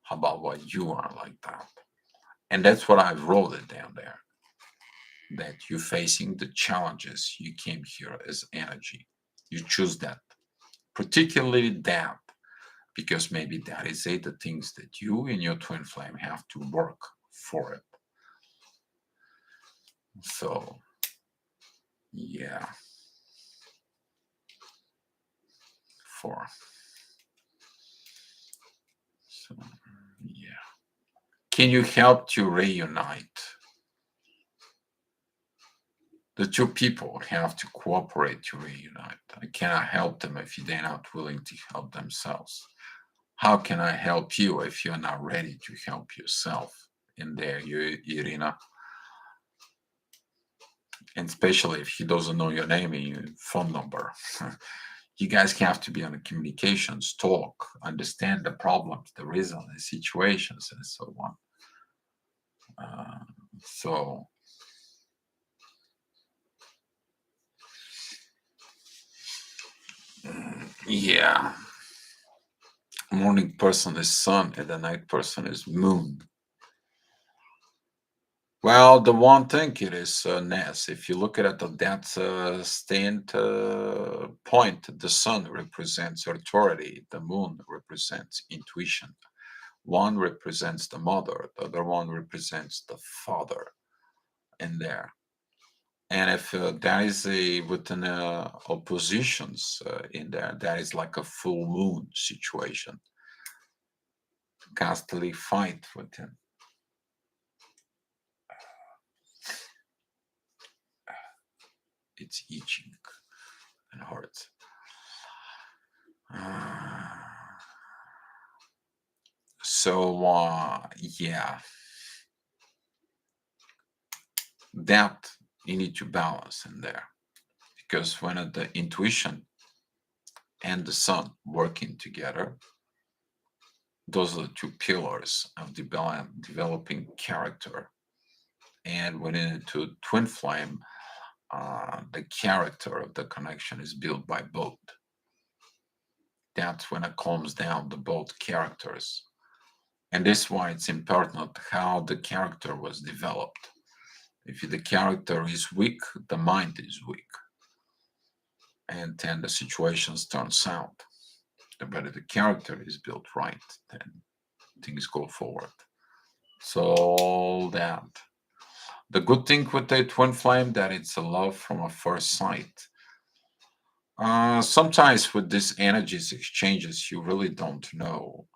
How about why you are like that? And that's what I wrote it down there. That you're facing the challenges you came here as energy. You choose that, particularly that, because maybe that is it, the things that you and your twin flame have to work for it. So, yeah, for. So, yeah. Can you help to reunite? The two people have to cooperate to reunite. I cannot help them if they're not willing to help themselves. How can I help you if you're not ready to help yourself? In there, you, Irina, and especially if he doesn't know your name and your phone number. You guys have to be on the communications, talk, understand the problems, the reason, the situations, and so on. Uh, so, yeah, morning person is sun, and the night person is moon. Well, the one thing it is, Ness, if you look at it at that standpoint, the sun represents authority, the moon represents intuition. One represents the mother, the other one represents the father in there. And if that is a within oppositions in there, that is like a full moon situation. Constantly fight with him. It's itching and hurts. So yeah, that you need to balance in there, because when the intuition and the sun working together, those are the two pillars of developing character. And when into twin flame, the character of the connection is built by both. That's when it calms down the both characters. And this is why it's important how the character was developed. If the character is weak, the mind is weak. And then the situations turn south. The better the character is built right, then things go forward. So that the good thing with the twin flame that it's a love from a first sight. Sometimes with these energies exchanges, you really don't know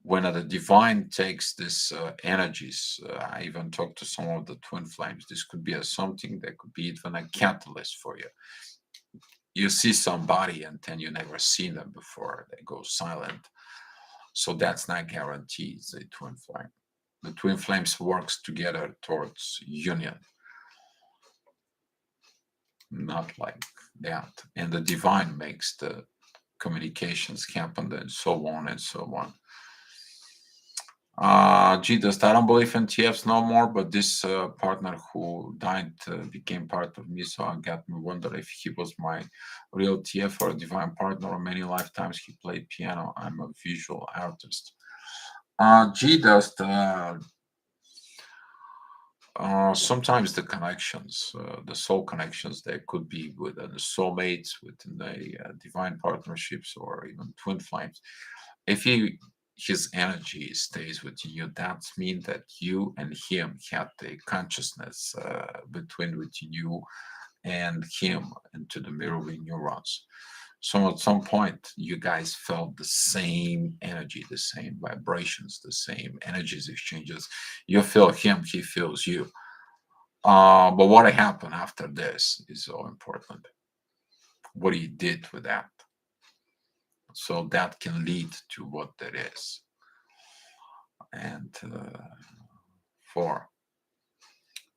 when the divine takes this energies, I even talked to some of the twin flames. This could be a something that could be even a catalyst for you. You see somebody and then you never seen them before, they go silent. So that's not guaranteed the twin flame. The twin flames works together towards union, not like that. And the divine makes the communications happen and so on and so on. Jesus, I don't believe in TFs no more, but this partner who died became part of me, so I got me wonder if he was my real TF or a divine partner, or many lifetimes he played piano. I'm a visual artist. Jesus, sometimes the connections, the soul connections, they could be with the soulmates, within the divine partnerships, or even twin flames. If his energy stays with you, that means that you and him had the consciousness between you and him into the mirroring neurons. So at some point, you guys felt the same energy, the same vibrations, the same energies exchanges. You feel him, he feels you. But what happened after this is so important. What he did with that. So that can lead to what there is. And four,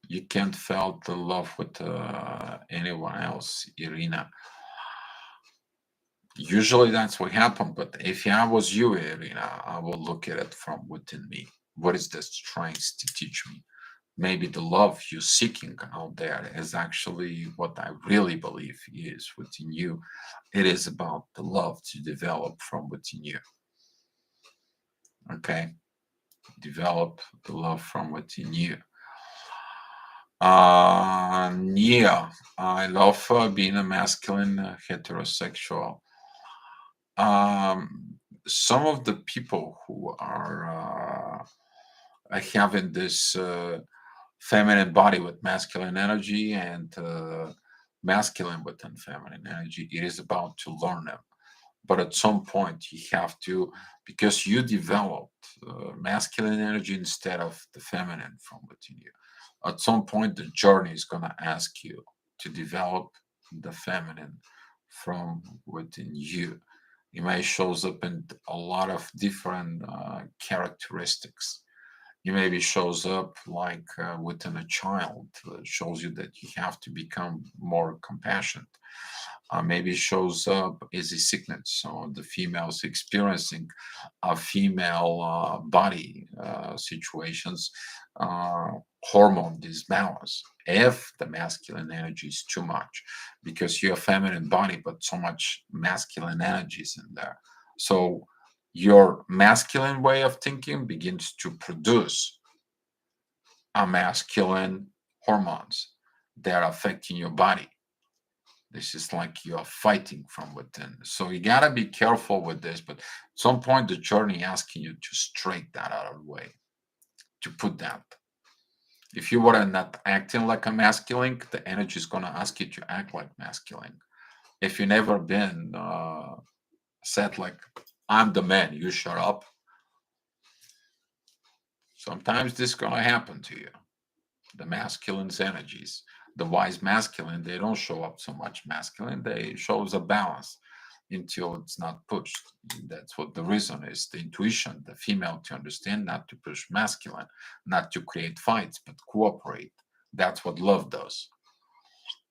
you can't felt the love with anyone else, Irina. Usually that's what happened, but if I was you, Irina, I will look at it from within me. What is this trying to teach me? Maybe the love you're seeking out there is actually what I really believe is within you. It is about the love to develop from within you. Okay? Develop the love from within you. Yeah, I love being a masculine heterosexual. Some of the people who are having this feminine body with masculine energy, and masculine within feminine energy, it is about to learn them. But at some point, you have to, because you developed masculine energy instead of the feminine from within you. At some point, the journey is going to ask you to develop the feminine from within you. It may shows up in a lot of different characteristics. It maybe shows up like within a child, shows you that you have to become more compassionate. Maybe shows up as a sickness. So the female's experiencing a female body situations, uh, hormone disbalance. If the masculine energy is too much, because you're a feminine body, but so much masculine energy is in there. So your masculine way of thinking begins to produce a masculine hormones that are affecting your body. This is like you are fighting from within. So you gotta be careful with this. But at some point, the journey asking you to straight that out of the way, to put that. If you were not acting like a masculine, the energy is gonna ask you to act like masculine. If you never been said like, "I'm the man, you shut up," sometimes this is gonna happen to you. The masculine's energies, the wise masculine, they don't show up so much masculine. They shows a balance until it's not pushed. That's what the reason is. The intuition, the female to understand not to push masculine, not to create fights, but cooperate. That's what love does.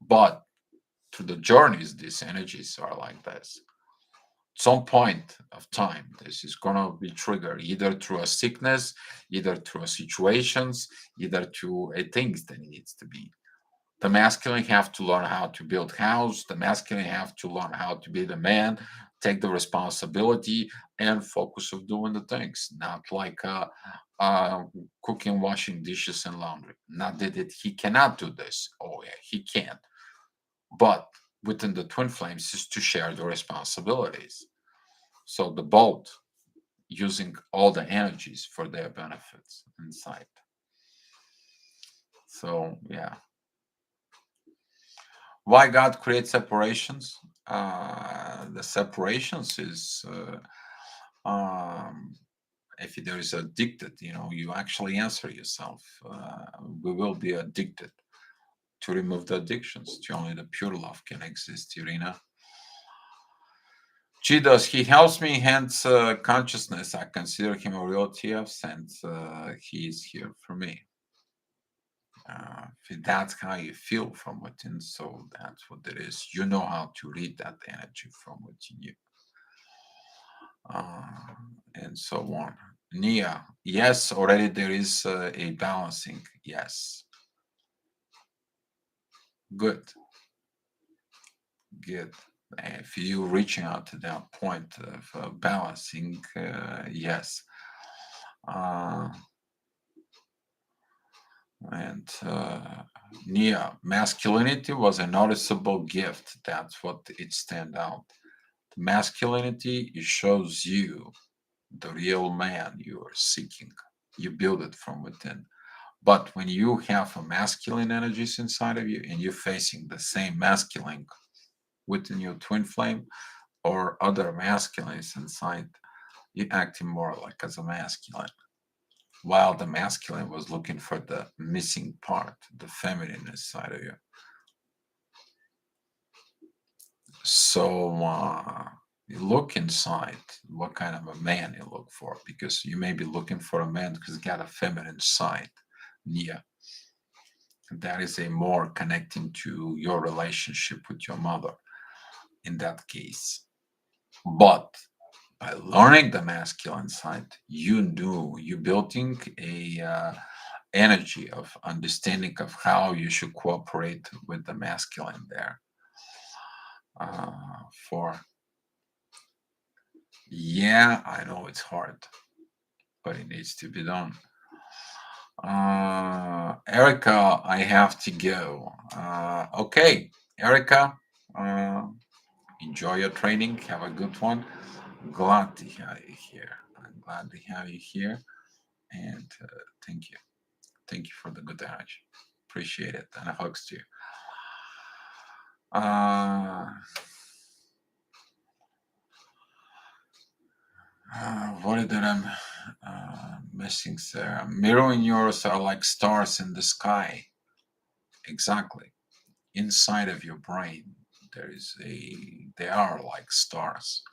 But through the journeys, these energies are like this. Some point of time, this is gonna be triggered either through a sickness, either through a situations, either through a things that it needs to be. The masculine have to learn how to build house. The masculine have to learn how to be the man, take the responsibility, and focus of doing the things. Not like cooking, washing dishes, and laundry. Not that he cannot do this. Oh yeah, he can. But within the twin flames is to share the responsibilities. So the both using all the energies for their benefits inside. So yeah, why God creates separations? The separations is um, If there is addicted, you actually answer yourself. We will be addicted. To remove the addictions, only the pure love can exist, Irina. She does. He helps me, hence consciousness. I consider him a real TF since he is here for me. If that's how you feel from within, so that's what it is. You know how to read that energy from within you, uh, and so on. Nia, yes, already there is a balancing. Yes, good, good. If you reaching out to that point of balancing, yes. Uh, and Nia, masculinity was a noticeable gift. That's what it stand out. Masculinity, it shows you the real man you are seeking. You build it from within. But when you have a masculine energies inside of you and you're facing the same masculine within your twin flame or other masculines inside, you're acting more like as a masculine. While the masculine was looking for the missing part, the feminine side of you. So you look inside what kind of a man you look for, because you may be looking for a man who's got a feminine side. Yeah, that is a more connecting to your relationship with your mother in that case. But by learning the masculine side, you knew you building a energy of understanding of how you should cooperate with the masculine there. For Yeah, I know it's hard, but it needs to be done. Erica, I have to go. Okay, Erica, uh, enjoy your training. Have a good one. Glad to have you here. I'm glad to have you here. And thank you. Thank you for the good energy. Appreciate it. And hugs to you. Uh, what did I'm missing there? Mirroring yours are like stars in the sky. Exactly. Inside of your brain, they are like stars.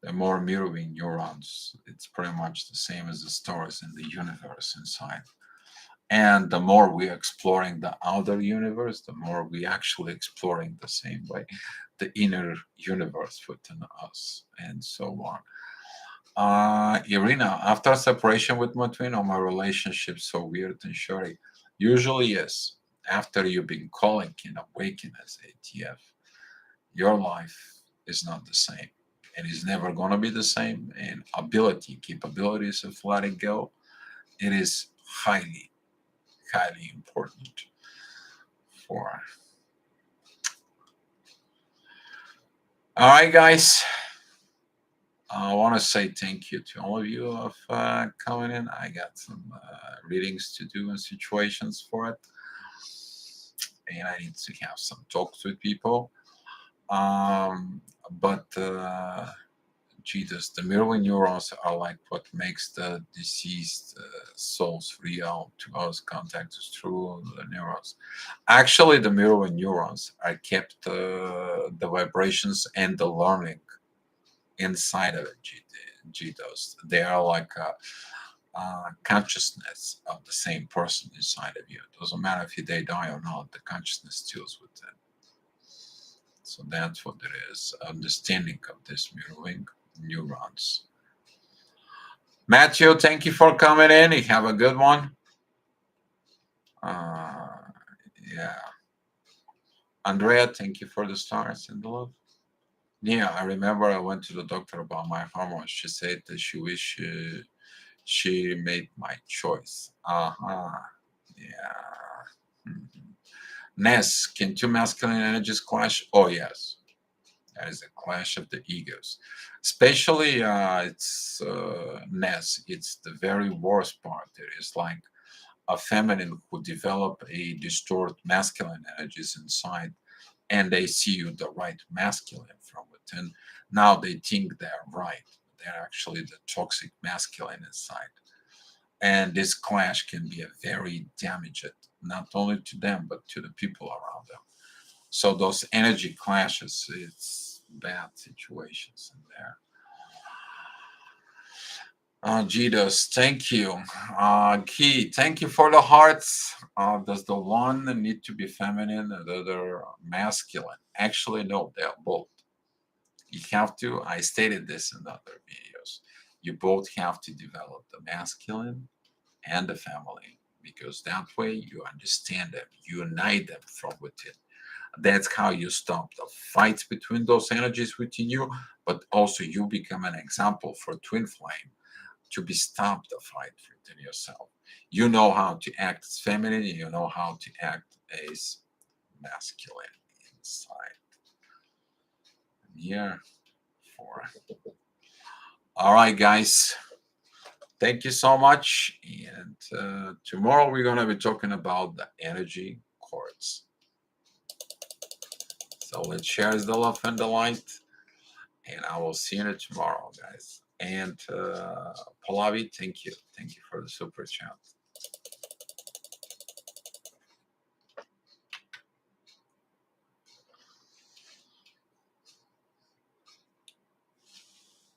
They're more mirroring neurons. It's pretty much the same as the stars in the universe inside. And the more we're exploring the outer universe, the more we actually exploring the same way the inner universe within us, and so on. Irina, after separation with my twin, or my relationship so weird and shorty? Usually, yes. After you've been calling and awakening as ATF, your life is not the same. It is never going to be the same. And capabilities of letting go, it is highly, highly important for. All right, guys. I want to say thank you to all of you of coming in. I got some readings to do and situations for it, and I need to have some talks with people. But Jesus, the mirroring neurons are like what makes the deceased souls real to us. Contact is through the neurons. Actually, the mirroring neurons are kept the vibrations and the learning inside of it. GDOS. They are like a consciousness of the same person inside of you. It doesn't matter if they die or not. The consciousness deals with it. So that's what it is. Understanding of this mirroring neurons. Matthew, thank you for coming in. You have a good one. Yeah. Andrea, thank you for the stars and the love. Yeah, I remember I went to the doctor about my hormones. She said that she wish she made my choice. Uh-huh. Yeah. Mhm. Ness, can two masculine energies clash? Oh, yes. That is a clash of the egos. Especially, it's Ness. It's the very worst part. It is like a feminine who develop a distorted masculine energies inside, and they see you the right masculine from within. Now they think they're right. They're actually the toxic masculine inside. And this clash can be a very damaging, not only to them, but to the people around them. So those energy clashes, it's bad situations in there. Jitos, thank you. Key, thank you for the hearts. Does the one need to be feminine and the other masculine? Actually, no, they're both. You have to, I stated this in other videos, you both have to develop the masculine and the family because that way you understand them, you unite them from within. That's how you stop the fights between those energies within you, but also you become an example for twin flame to be stopped the fight within yourself. You know how to act as feminine, you know how to act as masculine inside. Here, four. All right, guys. Thank you so much. And tomorrow we're going to be talking about the energy cords. So let's share the love and the light. And I will see you tomorrow, guys. And Pallavi, thank you. Thank you for the super chat.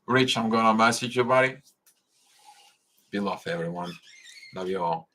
Rich, I'm going to message you, buddy. Be love, everyone. Love you all.